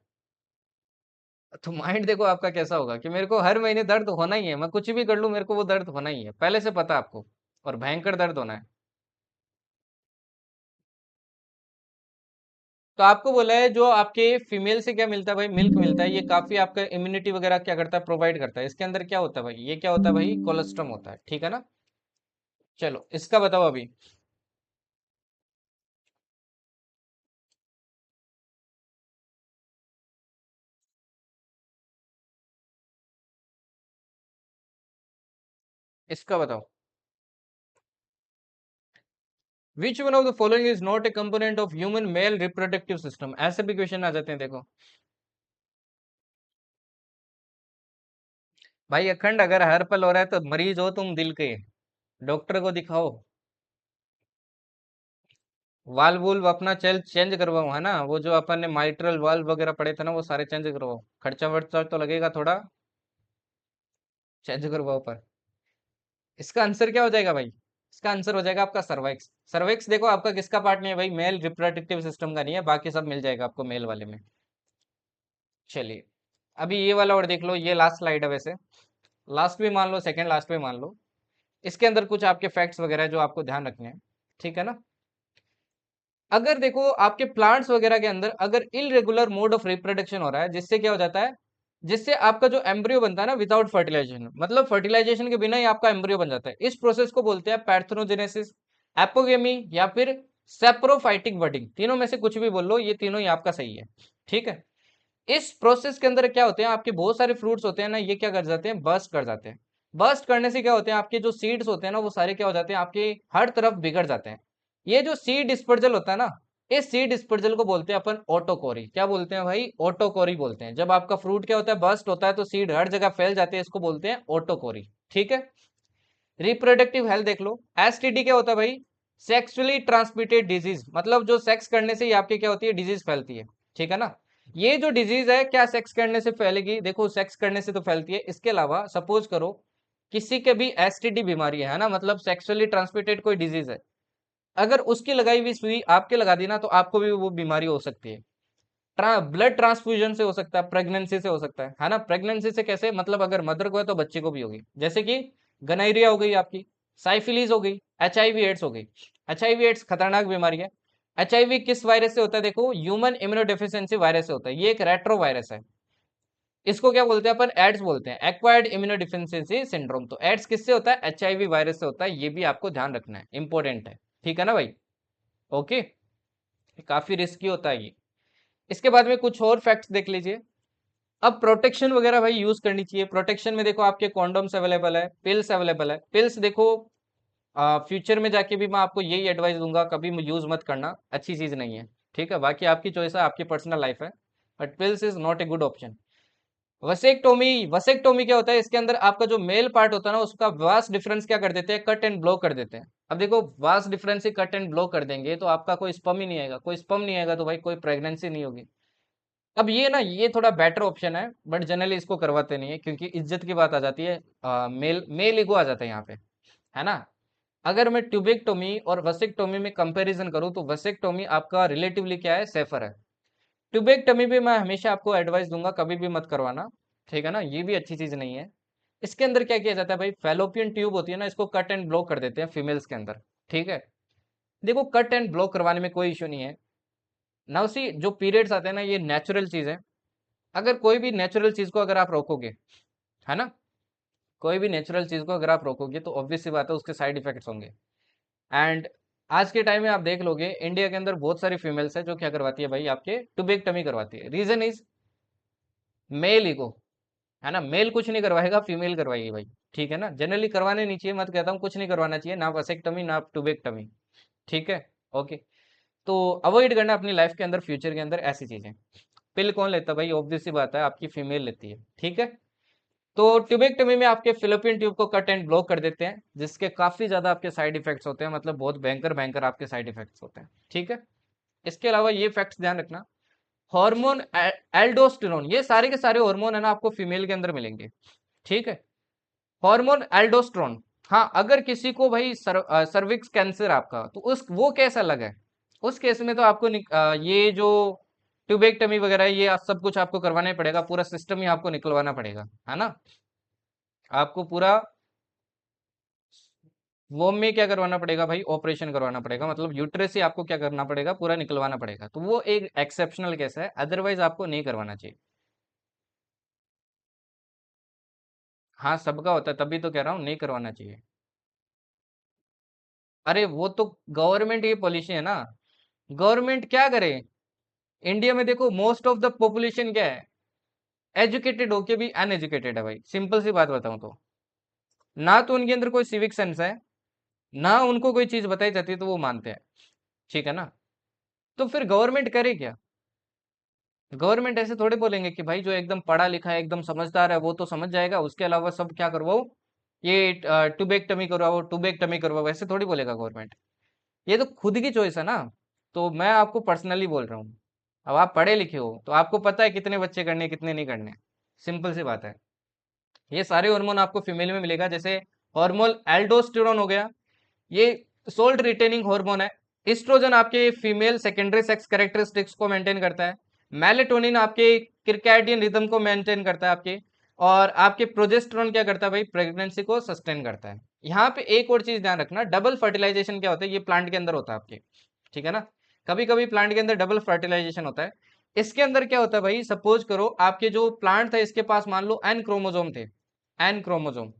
Speaker 1: तो माइंड देखो आपका कैसा होगा कि मेरे को हर महीने दर्द होना ही है, मैं कुछ भी कर लूं मेरे को वो दर्द होना ही है, पहले से पता है आपको, और भयंकर दर्द होना है। तो आपको बोला है जो आपके फीमेल से क्या मिलता है भाई, मिल्क मिलता है, ये काफी आपका इम्यूनिटी वगैरह क्या करता है, प्रोवाइड करता है। इसके अंदर क्या होता है भाई, ये क्या होता है भाई, कोलेस्ट्रॉम होता है, ठीक है ना। चलो इसका बताओ अभी, इसका बताओ। Which one of the following is not A component of human male reproductive system, ऐसे भी क्वेश्चन आ जाते हैं देखो। भाई अखंड, अगर हर पल हो रहा है तो मरीज हो तुम दिल के, डॉक्टर को दिखाओ। वाल्व वुल्व अपना चेल चेंज करवाओ, है ना, वो जो अपन ने माइट्रल वाल्व वगैरह पड़े थे ना वो सारे चेंज करवाओ, खर्चा वर्चा तो लगेगा थोड़ा, चेंज करवाओ पर। इसका आंसर क्या हो जाएगा भाई, इसका आंसर हो जाएगा आपका सर्वाइक्स। सर्वाइक्स देखो आपका किसका पार्ट नहीं है भाई, मेल रिप्रोडक्टिव सिस्टम का नहीं है, बाकी सब मिल जाएगा आपको मेल वाले में। चलिए अभी ये वाला और देख लो, ये लास्ट स्लाइड है वैसे, लास्ट भी मान लो, सेकंड लास्ट भी मान लो। इसके अंदर कुछ आपके फैक्ट्स वगैरह है जो आपको ध्यान रखने हैं, ठीक है ना। अगर देखो आपके प्लांट्स वगैरह के अंदर अगर इलरेगुलर मोड ऑफ रिप्रोडक्शन हो रहा है, जिससे क्या हो जाता है, जिससे आपका जो एम्ब्रियो बनता है ना विदाउट फर्टिलाइजेशन, मतलब फर्टिलाइजेशन के बिना ही आपका एम्ब्रियो बन जाता है, इस प्रोसेस को बोलते हैं पैर्थोनोजेनेसिस, एपोगेमी, या फिर सेप्रोफाइटिक बडिंग, तीनों में से कुछ भी बोल लो, ये तीनों ही आपका सही है, ठीक है। इस प्रोसेस के अंदर क्या होते हैं, आपके बहुत सारे फ्रूट्स होते हैं ना, ये क्या कर जाते हैं, बर्स्ट कर जाते हैं। बर्स्ट करने से क्या होते हैं, आपके जो सीड्स होते हैं ना वो सारे क्या हो जाते हैं, आपके हर तरफ बिगड़ जाते हैं। ये जो सीड डिस्पर्जल होता है ना, इस सीड डिस्पर्जल को बोलते हैं अपन ऑटोकोरी, क्या बोलते हैं भाई, ऑटोकोरी बोलते हैं। जब आपका फ्रूट क्या होता है, बर्स्ट होता है तो सीड हर जगह फैल जाते हैं, इसको बोलते हैं ऑटोकोरी, ठीक है। रिप्रोडक्टिव हेल्थ देख लो, एसटीडी क्या होता है भाई, सेक्सुअली ट्रांसमिटेड डिजीज, मतलब जो सेक्स करने से ही आपके क्या होती है, डिजीज फैलती है, ठीक है ना। ये जो डिजीज है क्या सेक्स करने से फैलेगी, देखो सेक्स करने से तो फैलती है, इसके अलावा सपोज करो किसी के भी एसटीडी बीमारी है ना, मतलब सेक्सुअली ट्रांसमिटेड कोई डिजीज है, अगर उसकी लगाई हुई सुई आपके लगा दी ना तो आपको भी वो बीमारी हो सकती है। ब्लड ट्रांसफ्यूजन से हो सकता है, प्रेगनेंसी से हो सकता है ना। प्रेगनेंसी से कैसे, मतलब अगर मदर को है तो बच्चे को भी होगी, जैसे कि गनैरिया हो गई आपकी, साइफिलीज हो गई, एचआईवी एड्स हो गई। एचआईवी एड्स खतरनाक बीमारी है। एचआईवी किस वायरस से होता है, देखो ह्यूमन इम्यूनोडेफिशिएंसी वायरस से होता है, ये एक रेट्रो वायरस है। इसको क्या बोलते हैं अपन, एड्स बोलते हैं, एक्वायर्ड इम्यूनोडेफिशिएंसी सिंड्रोम। तो एड्स किससे होता है, एचआईवी वायरस से होता है, ये भी आपको ध्यान रखना है, इंपॉर्टेंट है, ठीक है ना भाई। ओके, काफी रिस्की होता है ये। इसके बाद में कुछ और फैक्ट्स देख लीजिए। अब प्रोटेक्शन वगैरह भाई यूज करनी चाहिए, प्रोटेक्शन में देखो आपके कॉन्डोम्स अवेलेबल है, पिल्स अवेलेबल है। पिल्स देखो फ्यूचर में जाके भी मैं आपको यही एडवाइस दूंगा, कभी यूज मत करना, अच्छी चीज नहीं है, ठीक है। बाकी आपकी चॉइस है, आपकी पर्सनल लाइफ है, but pills is not a good option. Vasectomy, vasectomy क्या होता है, इसके अंदर आपका जो मेल पार्ट होता है ना उसका वास डिफरेंस क्या कर देते हैं, कट एंड ब्लो कर देते हैं। अब देखो vas deferens he cut and blow कर देंगे तो आपका कोई स्पर्म ही नहीं आएगा, कोई स्पर्म नहीं आएगा तो भाई कोई प्रेगनेंसी नहीं होगी। अब ये ना ये थोड़ा बेटर ऑप्शन है, बट जनरली इसको करवाते नहीं है क्योंकि इज्जत की बात आ जाती है, मेल मेल ईगो आ जाता है यहाँ पे, है ना। अगर मैं ट्यूबेक्टोमी और वसेक्टोमी में कंपैरिजन करूँ तो वसेक्टोमी आपका रिलेटिवली क्या है, सेफर है। ट्यूबेक्टोमी भी मैं हमेशा आपको एडवाइस दूंगा कभी भी मत करवाना, ठीक है ना, ये भी अच्छी चीज नहीं है। इसके अंदर क्या किया जाता है भाई, फेलोपियन ट्यूब होती है ना, इसको कट एंड ब्लॉक कर देते हैं फीमेल्स के अंदर, ठीक है। देखो कट एंड ब्लॉक करवाने में कोई इशू नहीं है ना, उसी जो पीरियड्स आते हैं ना ये नेचुरल चीज है। अगर कोई भी नेचुरल चीज को अगर आप रोकोगे, है ना, कोई भी नेचुरल चीज को अगर आप रोकोगे तो ऑब्वियस सी बात है उसके साइड इफेक्ट्स होंगे। एंड आज के टाइम में आप देख लोगे इंडिया के अंदर बहुत सारी फीमेल्स है जो क्या करवाती है भाई, आपके ट्यूबेक्टमी करवाती है, रीजन इज मेल ईगो। है ना। मेल कुछ नहीं करवाएगा, फीमेल करवाएगी भाई। ठीक है ना, जनरली करवाने नहीं चाहिए, मत कहता हूँ, कुछ नहीं करवाना चाहिए, ना वसेक्टमी ना ट्यूबेक्टमी। ठीक है। ओके। तो अवॉइड करना अपनी लाइफ के अंदर, फ्यूचर के अंदर ऐसी चीजें। पिल कौन लेता है भाई? ऑब्वियस सी बात है, आपकी फीमेल लेती है। ठीक है। तो ट्यूबेक्टमी में आपके फिलोपियन ट्यूब को कट एंड ब्लॉक कर देते हैं, जिसके काफी ज्यादा आपके साइड इफेक्ट्स होते हैं, मतलब बहुत भयंकर भयंकर आपके साइड इफेक्ट्स होते हैं। ठीक है। इसके अलावा ये फैक्ट्स ध्यान रखना, हार्मोन एल्डोस्टेरोन, ये सारे के सारे हार्मोन है ना आपको फीमेल के अंदर मिलेंगे। ठीक है। Hormone aldosterone. हाँ, अगर किसी को भाई सर्विक्स कैंसर आपका, तो उस वो केस अलग है। उस केस में तो आपको ये जो ट्यूबेक्टमी वगैरह है, ये सब कुछ आपको करवाना ही पड़ेगा, पूरा सिस्टम ही आपको निकलवाना पड़ेगा, है ना। आपको पूरा वो में क्या करवाना पड़ेगा भाई? ऑपरेशन करवाना पड़ेगा, मतलब यूट्रस से आपको क्या करना पड़ेगा? पूरा निकलवाना पड़ेगा। तो वो एक एक्सेप्शनल केस है, अदरवाइज आपको नहीं करवाना चाहिए। हाँ, सबका होता है, तभी तो कह रहा हूँ नहीं करवाना चाहिए। अरे वो तो गवर्नमेंट ये पॉलिसी है ना। गवर्नमेंट क्या करे? इंडिया में देखो, मोस्ट ऑफ द पॉपुलेशन क्या है? एजुकेटेड होके भी अनएजुकेटेड है भाई, सिंपल सी बात बताऊं तो। ना तो उनके अंदर कोई सिविक सेंस है, ना उनको कोई चीज बताई जाती है तो वो मानते हैं। ठीक है ना। तो फिर गवर्नमेंट करे क्या? गवर्नमेंट ऐसे थोड़े बोलेंगे कि भाई जो एकदम पढ़ा लिखा है, एकदम समझदार है, वो तो समझ जाएगा, उसके अलावा सब क्या करवाओ, ये ट्यूबेक्टमी करवाओ, ट्यूबेक्टमी करवाओ, ऐसे थोड़ी बोलेगा गवर्नमेंट। ये तो खुद की चॉइस है ना। तो मैं आपको पर्सनली बोल रहा हूँ, अब आप पढ़े लिखे हो तो आपको पता है कितने बच्चे करने हैं, कितने नहीं करने। सिंपल सी बात है। ये सारे हार्मोन आपको फीमेल में मिलेगा, जैसे हार्मोन एल्डोस्टेरोन हो गया, ये सोल्ट रिटेनिंग हार्मोन है। इस्ट्रोजन आपके फीमेल सेकेंडरी सेक्स कैरेक्टरिस्टिक्स को मेंटेन करता है। मेलेटोनिन आपके किरकैडियन रिदम को मेंटेन करता है आपके। और आपके प्रोजेस्टेरोन क्या करता है भाई? प्रेगनेंसी को सस्टेन करता है। यहाँ पे एक और चीज ध्यान रखना, डबल फर्टिलाइजेशन क्या होता है? ये प्लांट के अंदर होता है आपके। ठीक है ना। कभी कभी प्लांट के अंदर डबल फर्टिलाइजेशन होता है। इसके अंदर क्या होता है भाई? सपोज करो आपके जो प्लांट था, इसके पास मान लो एन क्रोमोजोम थे, एन क्रोमोजोम।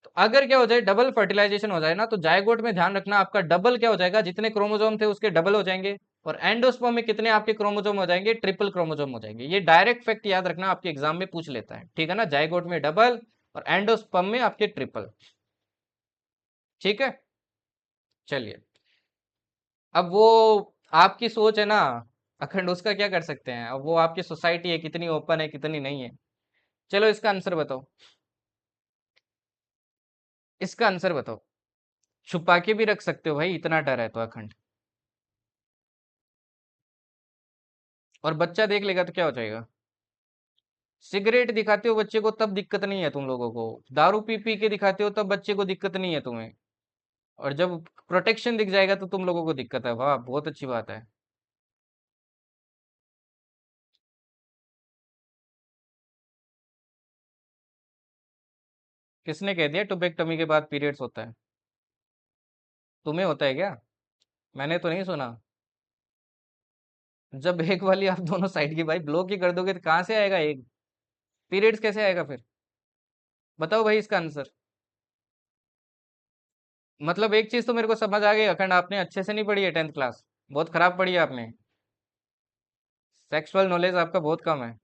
Speaker 1: तो अगर क्या हो जाए, डबल फर्टिलाइजेशन हो जाए ना, तो जायगोट में ध्यान रखना, आपका डबल क्या हो जाएगा? जितने क्रोमोजोम थे उसके डबल हो जाएंगे। और एंडोस्पर्म में कितने आपके क्रोमोजोम हो जाएंगे? ट्रिपल क्रोमोजोम हो जाएंगे। ये डायरेक्ट फैक्ट याद रखना, आपके एग्जाम में पूछ लेता है। ठीक है ना। जायगोट में डबल और एंडोस्पर्म में आपके ट्रिपल। ठीक है। चलिए। अब वो आपकी सोच है ना अखंड, उसका क्या कर सकते हैं? अब वो आपकी सोसाइटी है, कितनी ओपन है कितनी नहीं है। चलो इसका आंसर बताओ। इसका आंसर बताओ। छुपा के भी रख सकते हो भाई, इतना डर है तो अखंड। और बच्चा देख लेगा तो क्या हो जाएगा? सिगरेट दिखाते हो बच्चे को तब दिक्कत नहीं है तुम लोगों को, दारू पी पी के दिखाते हो तब बच्चे को दिक्कत नहीं है तुम्हें। और जब प्रोटेक्शन दिख जाएगा तो तुम लोगों को दिक्कत है। वाह, बहुत अच्छी बात है। किसने कह दिया टुबेक्टमी के बाद पीरियड्स होता है? तुम्हें होता है क्या? मैंने तो नहीं सुना। जब एक वाली आप दोनों साइड की भाई ब्लॉक ही कर दोगे तो कहाँ से आएगा एक? पीरियड्स कैसे आएगा फिर? बताओ भाई इसका आंसर। मतलब एक चीज तो मेरे को समझ आ गई अखंड, आपने अच्छे से नहीं पढ़ी है 10th क्लास, बहुत खराब पढ़ी है आपने। सेक्सुअल नॉलेज आपका बहुत कम है।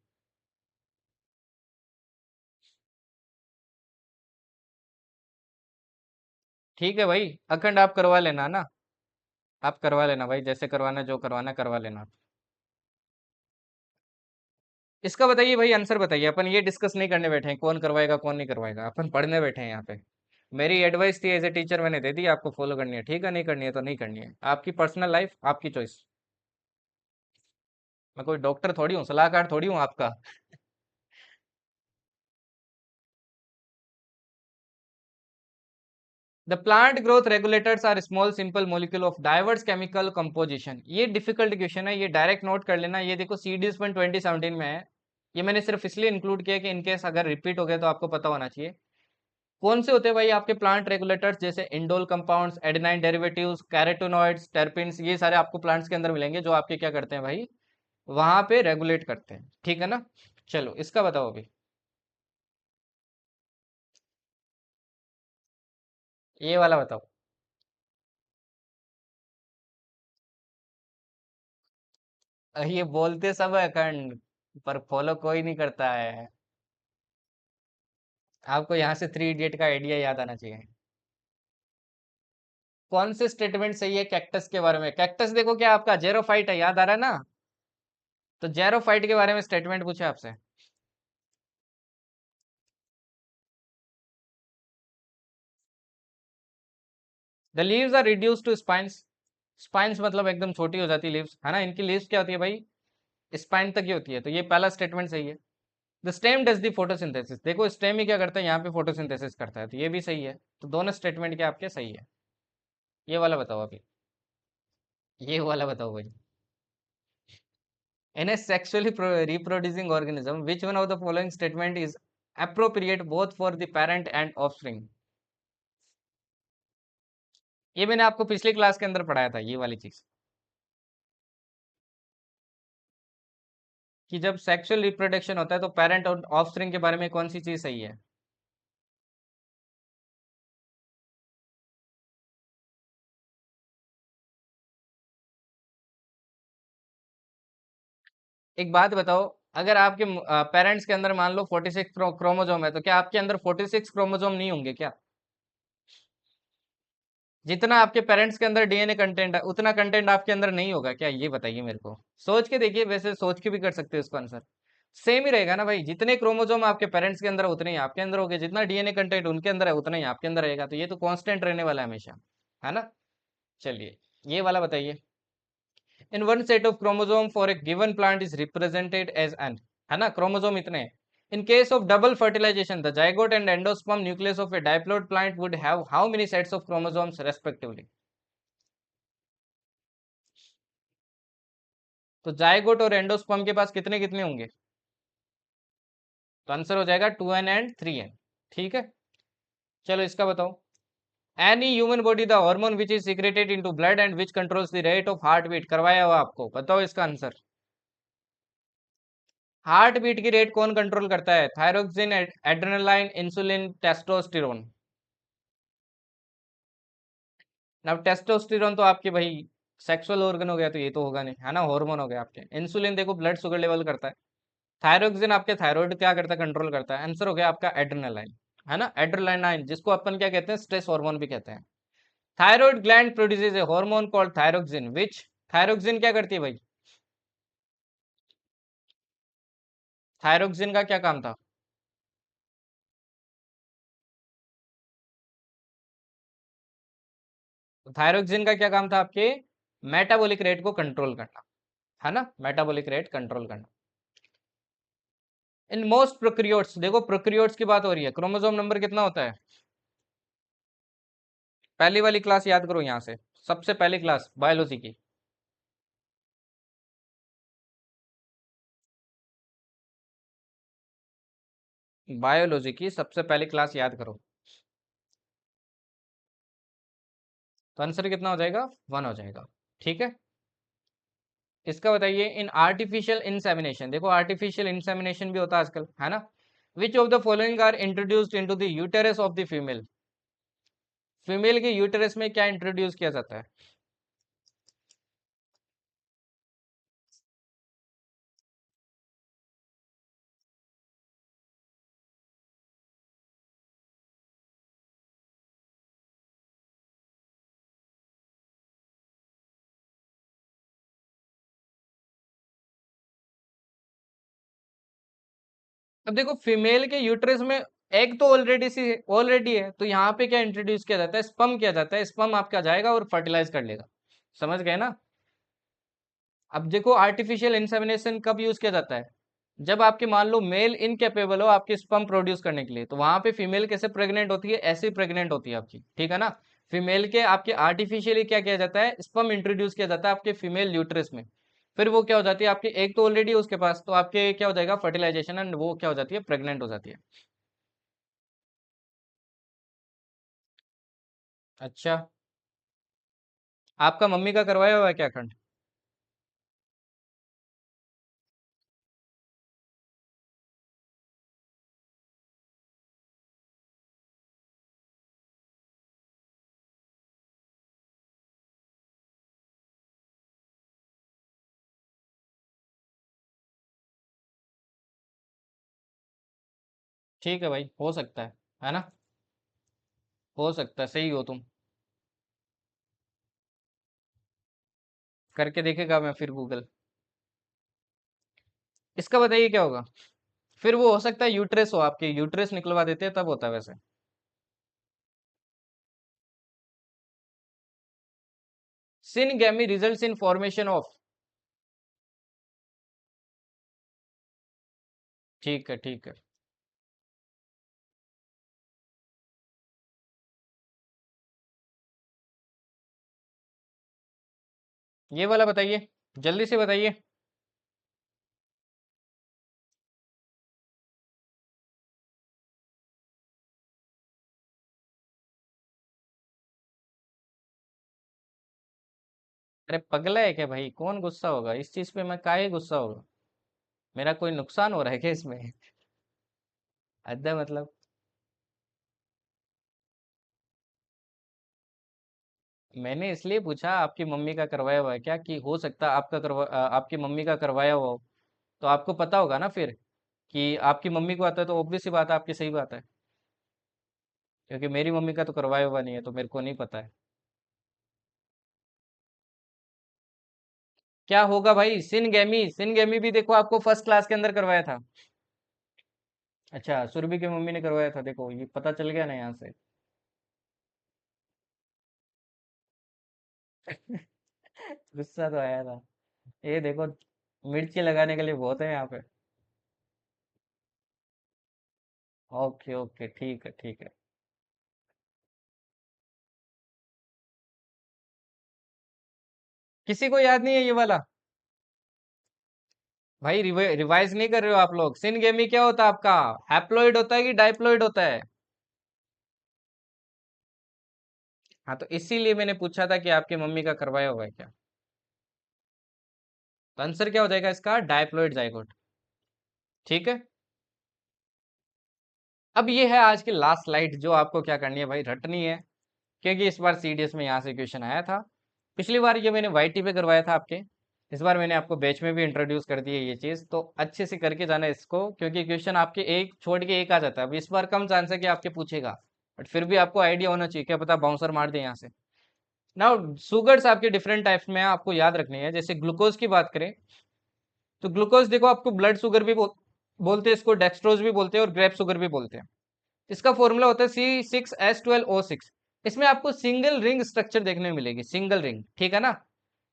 Speaker 1: ठीक है भाई, अखंड आप करवा लेना ना। आप करवा लेना भाई, जैसे करवाना, जो करवाना करवा लेना। इसका बताइए भाई, आंसर बताइए। अपन ये डिस्कस नहीं करने बैठे हैं कौन करवाएगा कौन नहीं करवाएगा, अपन पढ़ने बैठे हैं यहाँ पे। मेरी एडवाइस थी एज ए टीचर, मैंने दे दी, आपको फॉलो करनी है ठीक है, नहीं करनी है तो नहीं करनी है, आपकी पर्सनल लाइफ आपकी चॉइस। मैं कोई डॉक्टर थोड़ी हूँ, सलाहकार थोड़ी हूँ आपका। The plant growth regulators are small simple molecule of diverse chemical composition. ये डिफिकल्ट क्वेश्चन है, ये डायरेक्ट नोट कर लेना। ये देखो सीडीज में 2017 में है। ये मैंने सिर्फ इसलिए इंक्लूड किया कि इनकेस अगर रिपीट हो गया तो आपको पता होना चाहिए। कौन से होते हैं भाई आपके प्लांट रेगुलेटर्स? जैसे indole compounds, adenine derivatives, carotenoids, terpenes, ये सारे आपको प्लांट्स के अंदर मिलेंगे, जो आपके क्या करते हैं भाई? वहां पे रेगुलेट करते हैं। ठीक है ना। चलो इसका बताओ अभी। ये वाला बताओ। ये बोलते सब है अखंड, पर फॉलो कोई नहीं करता है। आपको यहाँ से थ्री इडियट का आइडिया याद आना चाहिए। कौन से स्टेटमेंट सही है कैक्टस के बारे में? कैक्टस देखो, क्या आपका जेरोफाइट है, याद आ रहा है ना? तो जेरोफाइट के बारे में स्टेटमेंट पूछे आपसे। The leaves are reduce to spines. Spines मतलब एकदम छोटी हो जाती है लीव्स, है ना? इनकी लीव्स क्या होती है भाई? स्पाइन तक ही होती है। तो ये पहला स्टेटमेंट सही है। The stem does the photosynthesis. देखो स्टेम ही क्या करता है, यहाँ पे फोटोसिंथेसिस करता है, तो ये भी सही है। तो दोनों स्टेटमेंट के आपके सही है। ये वाला बताओ अभी। ये वाला बताओ भाई। In a sexually reproducing organism, which one of the following statement is appropriate both for the parent and offspring? ये मैंने आपको पिछली क्लास के अंदर पढ़ाया था, ये वाली चीज, कि जब सेक्सुअल रिप्रोडक्शन होता है तो पेरेंट और ऑफस्प्रिंग के बारे में कौन सी चीज सही है? एक बात बताओ, अगर आपके पेरेंट्स के अंदर मान लो 46 क्रोमोजोम है, तो क्या आपके अंदर 46 क्रोमोजोम नहीं होंगे क्या? जितना आपके पेरेंट्स के अंदर डीएनए कंटेंट है, उतना कंटेंट आपके अंदर नहीं होगा क्या? ये बताइए मेरे को। सोच के देखिए, वैसे सोच के भी कर सकते हो इसको आंसर। सेम ही रहेगा ना भाई, जितने क्रोमोजोम आपके पेरेंट्स के अंदर है, उतने ही आपके अंदर होंगे। जितना डीएनए कंटेंट उनके अंदर है, उतना ही आपके अंदर रहेगा। तो ये तो कांस्टेंट रहने वाला है हमेशा, है ना? चलिए, ये वाला बताइए। In one set of chromosome for a given plant is represented as n, है ना? क्रोमोसोम इतने हैं। In case of double fertilization the zygote and endosperm nucleus of a diploid plant would have how many sets of chromosomes respectively? तो zygote और endosperm के पास कितने कितने होंगे? तो आंसर हो जाएगा 2n एंड 3n। ठीक है, चलो इसका बताओ। Any human body the hormone which is secreted into blood and which controls the rate of heart beat, करवाया हुआ आपको, बताओ इसका आंसर। हार्ट बीट की रेट कौन कंट्रोल करता है? Thyroxine, adrenaline, insulin, testosterone? अब टेस्टोस्टेरोन तो आपके भाई सेक्सुअल ऑर्गन हो गया, तो ये तो होगा नहीं, है ना? हार्मोन हो गया आपके। इंसुलिन देखो ब्लड शुगर लेवल करता है। थायरोक्सिन आपके थायराइड क्या करता है? कंट्रोल करता है। आंसर हो गया आपका एड्रेनालाइन, है ना? एड्रेनालाइन, जिसको अपन क्या कहते हैं? स्ट्रेस हार्मोन भी कहते हैं। थायराइड ग्लैंड प्रोड्यूसेस ए हार्मोन कॉल्ड थायरोक्सिन विच, थायरोक्सिन क्या करती है भाई? थायरोक्सिन का क्या काम था? थायरोक्सिन का क्या काम था आपके? मेटाबॉलिक रेट को कंट्रोल करना, है ना? मेटाबॉलिक रेट कंट्रोल करना। इन मोस्ट प्रोक्रियोट्स, देखो प्रोक्रियोट्स की बात हो रही है, क्रोमोसोम नंबर कितना होता है? पहली वाली क्लास याद करो यहाँ से, सबसे पहली क्लास बायोलॉजी की। बायोलॉजी की सबसे पहली क्लास याद करो। तो आंसर कितना हो जाएगा? 1 हो जाएगा। ठीक है, इसका बताइए। इन आर्टिफिशियल इंसेमिनेशन, देखो आर्टिफिशियल इंसेमिनेशन भी होता है आजकल, है ना? Which of the following are introduced into the uterus of the female? Female के यूटेरस में क्या इंट्रोड्यूस किया जाता है? अब देखो फीमेल के यूटेरस में एग तो ऑलरेडी है, तो यहाँ पे क्या इंट्रोड्यूस किया जाता है? स्पर्म किया जाता है। स्पर्म आपका जाएगा और फर्टिलाइज कर लेगा। समझ गए ना? अब देखो आर्टिफिशियल इंसेमिनेशन कब यूज किया जाता है? जब आपके मान लो मेल इनकेपेबल हो आपके स्पर्म प्रोड्यूस करने के लिए, तो वहां पे फीमेल कैसे प्रेग्नेंट होती है? ऐसे प्रेग्नेंट होती है आपकी, ठीक है ना? फीमेल के आपके आर्टिफिशियली क्या किया जाता है? स्पर्म इंट्रोड्यूस किया जाता है आपके फीमेल यूट्रस में। फिर वो क्या हो जाती है आपके, एक तो ऑलरेडी उसके पास, तो आपके क्या हो जाएगा? फर्टिलाइजेशन, एंड वो क्या हो जाती है? प्रेग्नेंट हो जाती है। अच्छा, आपका मम्मी का करवाया हुआ है क्या खंड? ठीक है भाई, हो सकता है ना? हो सकता है, सही हो तुम। करके देखेगा मैं फिर गूगल। इसका बताइए क्या होगा? फिर वो हो सकता है यूट्रेस हो, आपके यूट्रेस निकलवा देते हैं तब होता है वैसे। Syngamy results in formation of. ठीक है, ठीक है। ये वाला बताइए, जल्दी से बताइए। अरे पगला है क्या भाई? कौन गुस्सा होगा इस चीज पे? मैं काहे गुस्सा होगा? मेरा कोई नुकसान हो रहा है क्या इसमें? अद्दा मतलब। मैंने इसलिए पूछा आपकी मम्मी का करवाया हुआ है क्या, कि हो सकता है आपकी मम्मी का करवाया हुआ हो। तो आपको पता होगा ना फिर, कि आपकी मम्मी को आता है तो ऑब्वियस सी बात है, आपकी सही बात है। क्योंकि मेरी मम्मी का तो करवाया हुआ नहीं है, तो मेरे को नहीं पता है। क्या होगा भाई? सिनगेमी, सिनगेमी भी देखो आपको फर्स्ट क्लास के अंदर करवाया था। अच्छा, सुरभि की मम्मी ने करवाया था, देखो ये पता चल गया ना यहाँ से। गुस्सा तो आया था। ये देखो, मिर्ची लगाने के लिए बहुत है यहाँ पे। ओके ओके, ठीक है, ठीक है। किसी को याद नहीं है ये वाला? भाई रिवाइज नहीं कर रहे हो आप लोग। सिनगेमी क्या होता है आपका? हैप्लॉइड होता है कि डाइप्लॉइड होता है? हाँ, तो इसीलिए मैंने पूछा था कि आपकी मम्मी का करवाया हुआ है क्या। तो आंसर क्या हो जाएगा इसका? Diploid zygote. ठीक है। अब ये है आज की लास्ट स्लाइड, जो आपको क्या करनी है भाई, रटनी है। क्योंकि इस बार सीडीएस में यहाँ से क्वेश्चन आया था। पिछली बार ये मैंने वाईटी पे करवाया था आपके। इस बार मैंने आपको बैच में भी इंट्रोड्यूस कर दी है ये चीज़, तो अच्छे से करके जाना इसको, क्योंकि क्वेश्चन आपके एक छोड़ के एक आ जाता है। अब इस बार कम चांस है कि आपके पूछेगा, बट फिर भी आपको आइडिया होना चाहिए, क्या पता बाउंसर मार दे यहाँ से। नाउ सुगर्स आपके डिफरेंट टाइप्स में है, आपको याद रखनी है। जैसे ग्लूकोज की बात करें, तो ग्लूकोज देखो आपको ब्लड शुगर भी बोलते हैं, इसको डेक्सट्रोज भी बोलते हैं और ग्रेप शुगर भी बोलते हैं। इसका फॉर्मूला होता है C6H12O6। इसमें आपको सिंगल रिंग स्ट्रक्चर देखने में मिलेगी, सिंगल रिंग, ठीक है ना?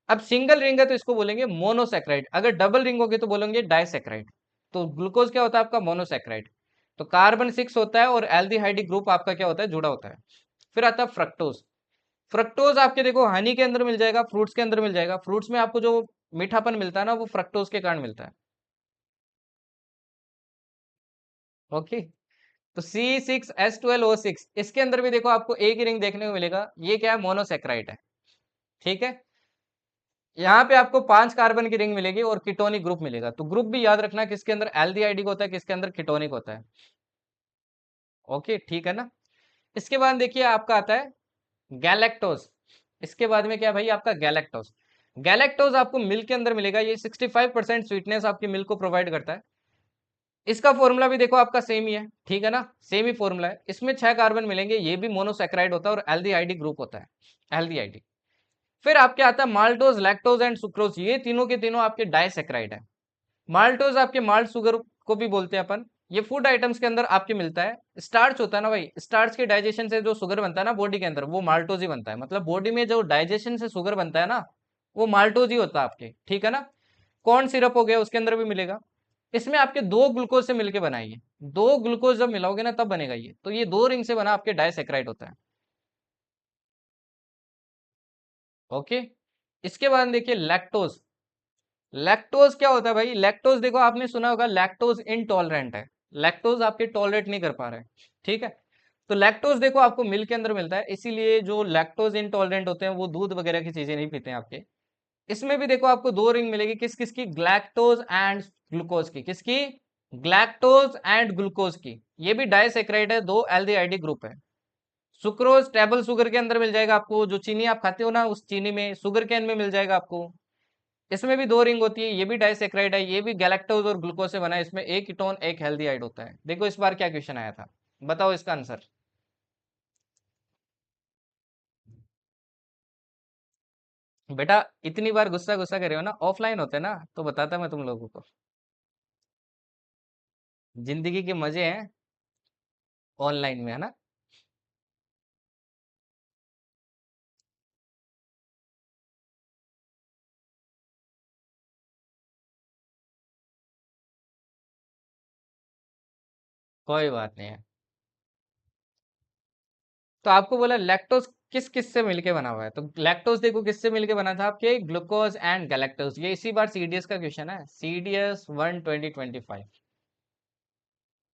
Speaker 1: अब सिंगल रिंग है तो इसको बोलेंगे मोनोसेक्राइड, अगर डबल रिंग होगी तो बोलेंगे डाइसेक्राइड। तो ग्लूकोज क्या होता है आपका? मोनोसेक्राइड। तो कार्बन 6 होता है और एल्डिहाइड ग्रुप आपका क्या होता है? जुड़ा होता है। फिर आता है फ्रक्टोज। फ्रक्टोज आपके देखो हनी के अंदर मिल जाएगा, फ्रूट्स के अंदर मिल जाएगा। फ्रूट्स में आपको जो मीठापन मिलता है ना, वो फ्रक्टोज के कारण मिलता है। ओके। तो C6H12O6, इसके अंदर भी देखो आपको एक ही रिंग देखने को मिलेगा। ये क्या है? मोनोसेक्राइड है। ठीक है। यहाँ पे आपको 5 कार्बन की रिंग मिलेगी और कीटोनिक ग्रुप मिलेगा। तो ग्रुप भी याद रखना, किसके अंदर एल्डिहाइडिक होता है, किसके अंदर कीटोनिक होता है। ओके, ठीक है ना? इसके बाद देखिए आपका आता है गैलेक्टोज। इसके बाद में क्या है भाई? आपका गैलेक्टोज। गैलेक्टोज आपको मिल्क के अंदर मिलेगा। ये 65% स्वीटनेस आपकी मिल्क को प्रोवाइड करता है। इसका फॉर्मूला भी देखो आपका सेम ही है, ठीक है ना? सेम ही फॉर्मूला है। इसमें 6 कार्बन मिलेंगे, ये भी मोनोसेक्राइड होता है और एल्डिहाइडिक ग्रुप होता है। एल्डिहाइडिक। फिर आपके आता है माल्टोज, लैक्टोज एंड सुक्रोज। ये तीनों के तीनों आपके डाइसेक्राइड है। माल्टोज आपके माल्ट शुगर को भी बोलते हैं अपन। ये फूड आइटम्स के अंदर आपके मिलता है। स्टार्च होता है ना भाई, स्टार्च के डाइजेशन से जो शुगर बनता है ना बॉडी के अंदर, वो माल्टोज ही बनता है। मतलब बॉडी में जो डाइजेशन से शुगर बनता है ना, वो माल्टोज ही होता है आपके, ठीक है ना? कॉर्न सिरप हो गया, उसके अंदर भी मिलेगा। इसमें आपके दो ग्लूकोज से मिलके बनाइए। दो ग्लूकोज जब मिलाओगे ना तब बनेगा ये। तो ये दो रिंग से बना आपके डाइसेक्राइड होता है। ओके। इसके बाद देखिए लैक्टोज। लैक्टोज क्या होता है भाई? लैक्टोज देखो आपने सुना होगा, लैक्टोज इनटॉलरेंट है। लैक्टोज आपके टॉलरेट नहीं कर पा रहे हैं, ठीक है? तो लैक्टोज देखो आपको मिल्क के अंदर मिलता है, इसीलिए जो लैक्टोज इनटॉलरेंट होते हैं वो दूध वगैरह की चीजें नहीं पीते हैं आपके। इसमें भी देखो आपको दो रिंग मिलेगी, किस किस की? ग्लैक्टोज एंड ग्लूकोज की। किसकी? ग्लैक्टोज एंड ग्लूकोज की। ये भी डाइसेक्राइड है, दो एल्डिहाइड ग्रुप है। सुक्रोज टेबल शुगर के अंदर मिल जाएगा आपको, जो चीनी आप खाते हो ना, उस चीनी में, शुगर केन में मिल जाएगा आपको। इसमें भी दो रिंग होती है, ये भी डाइसेक्राइड है, ये भी गैलेक्टोज और ग्लूकोज से बना है, इसमें एक कीटोन एक हेल्दीहाइड होता है। देखो इस बार क्या क्वेश्चन आया था, बताओ इसका आंसर। बेटा इतनी बार गुस्सा गुस्सा कर रहे हो ना, ऑफलाइन होते ना तो बताता मैं तुम लोगों को। जिंदगी के मजे हैं ऑनलाइन में, है ना। कोई बात नहीं है। तो आपको बोला लैक्टोज किस किस से मिलके बना हुआ है, तो लैक्टोज देखो किससे मिलके बना था आपके, ग्लूकोज एंड गैलेक्टोज। ये इसी बार सीडीएस का क्वेश्चन है, सीडीएस 1 2025।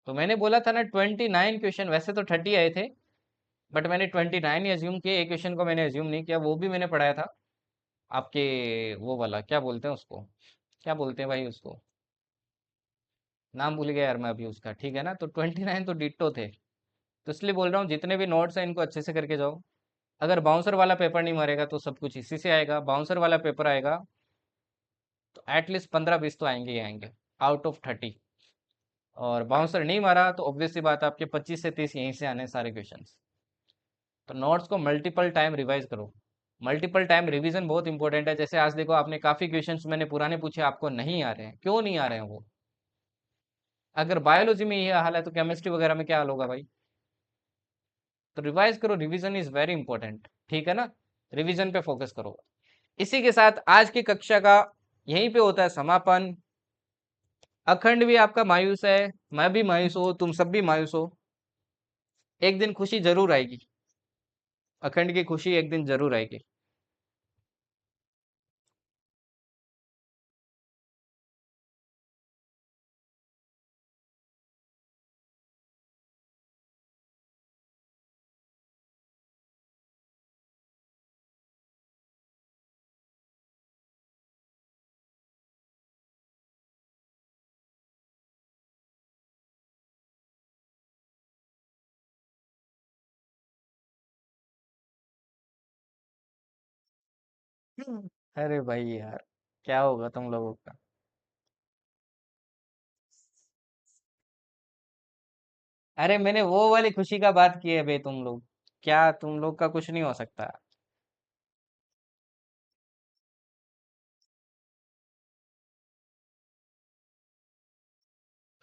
Speaker 1: तो मैंने बोला था ना 29 क्वेश्चन, वैसे तो 30 आए थे, बट मैंने 29 ही अज्यूम किए, एक क्वेश्चन को मैंने अज्यूम नहीं किया, वो भी मैंने पढ़ाया था आपके। वो वाला क्या बोलते हैं उसको, क्या बोलते हैं भाई उसको, नाम भूल गया यार मैं अभी उसका। ठीक है ना, तो 29 तो डिट्टो थे। तो इसलिए बोल रहा हूँ जितने भी नोट्स हैं इनको अच्छे से करके जाओ। अगर बाउंसर वाला पेपर नहीं मारेगा तो सब कुछ इसी से आएगा, बाउंसर वाला पेपर आएगा तो एटलीस्ट 15 20 तो आएंगे ही आएंगे, आउट ऑफ 30। और बाउंसर नहीं मारा तो ऑब्वियस सी बात है आपके 25 से 30 यहीं से आने हैं सारे क्वेश्चंस। तो नोट्स को मल्टीपल टाइम रिवाइज करो। मल्टीपल टाइम रिवीजन बहुत इंपॉर्टेंट है। जैसे आज देखो आपने काफी क्वेश्चंस मैंने पुराने पूछे, आपको नहीं आ रहे हैं, क्यों नहीं आ रहे हैं वो। अगर बायोलॉजी में ये हाल है तो केमिस्ट्री वगैरह में क्या हाल होगा भाई। तो रिवाइज करो, रिवीजन इज वेरी इंपॉर्टेंट, ठीक है ना। रिवीजन पे फोकस करो। इसी के साथ आज की कक्षा का यहीं पे होता है समापन। अखंड भी आपका मायूस है, मैं भी मायूस हूँ, तुम सब भी मायूस हो। एक दिन खुशी जरूर आएगी, अखंड की खुशी एक दिन जरूर आएगी। अरे भाई यार, क्या होगा तुम लोगों का। अरे मैंने वो वाली खुशी का बात की है बे, तुम लोग क्या, तुम लोग का कुछ नहीं हो सकता।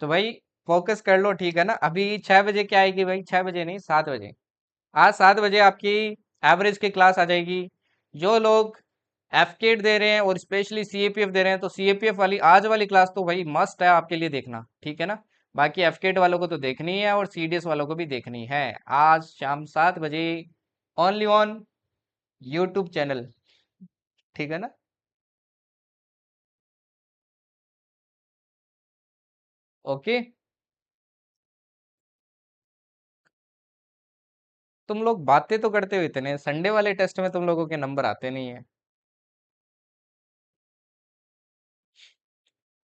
Speaker 1: तो भाई फोकस कर लो, ठीक है ना। अभी 6 बजे क्या आएगी भाई, 6 बजे नहीं 7 बजे। आज 7 बजे आपकी एवरेज की क्लास आ जाएगी। जो लोग एफकेट दे रहे हैं और स्पेशली सीएपीएफ दे रहे हैं, तो सीएपीएफ वाली आज वाली क्लास तो भाई मस्ट है आपके लिए देखना, ठीक है ना। बाकी एफकेट वालों को तो देखनी है और सीडीएस वालों को भी देखनी है। आज शाम 7 बजे, ओनली ऑन यूट्यूब चैनल, ठीक है ना। ओके। तुम लोग बातें तो करते हो इतने, संडे वाले टेस्ट में तुम लोगों के नंबर आते नहीं है।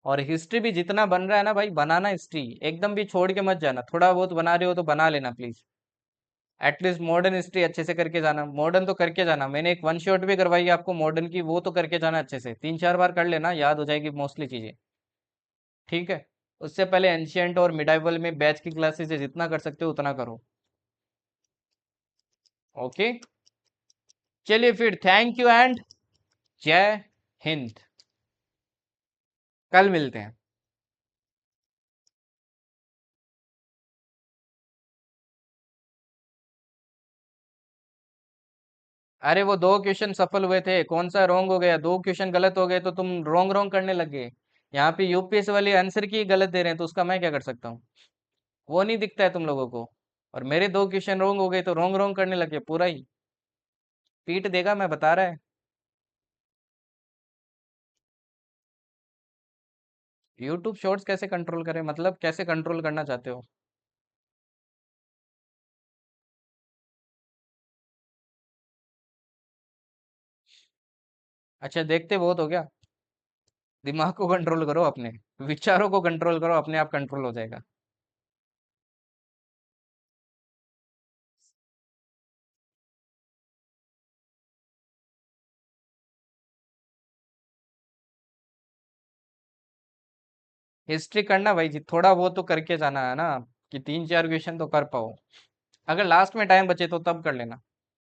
Speaker 1: और हिस्ट्री भी जितना बन रहा है ना भाई, बनाना हिस्ट्री एकदम भी छोड़ के मत जाना, थोड़ा बहुत बना रहे हो तो बना लेना प्लीज। एटलीस्ट मॉडर्न हिस्ट्री अच्छे से करके जाना, मॉडर्न तो करके जाना। मैंने एक वन शॉट भी करवाई है आपको मॉडर्न की, वो तो करके जाना अच्छे से, 3 4 बार कर लेना, याद हो जाएगी मोस्टली चीजें, ठीक है। उससे पहले एंशियंट और मिडाइवल में बैच की क्लासेस है, जितना कर सकते हो उतना करो। ओके, चलिए फिर, थैंक यू एंड जय हिंद। कल मिलते हैं। अरे वो 2 क्वेश्चन सफल हुए थे, कौन सा रॉन्ग हो गया, 2 क्वेश्चन गलत हो गए तो तुम रॉन्ग रॉन्ग करने लग गए। यहाँ पे यूपीएस वाले आंसर की गलत दे रहे हैं, तो उसका मैं क्या कर सकता हूँ। वो नहीं दिखता है तुम लोगों को। और मेरे 2 क्वेश्चन रॉन्ग हो गए तो रॉन्ग रॉन्ग करने लगे पूरा ही। पीट देगा, मैं बता रहा है। यूट्यूब शॉर्ट्स कैसे कंट्रोल करें, मतलब कैसे कंट्रोल करना चाहते हो। अच्छा देखते बहुत हो गया। दिमाग को कंट्रोल करो, अपने विचारों को कंट्रोल करो, अपने आप कंट्रोल हो जाएगा। हिस्ट्री करना भाई जी, थोड़ा वो तो करके जाना है ना, कि 3-4 क्वेश्चन तो कर पाओ। अगर लास्ट में टाइम बचे तो तब कर लेना।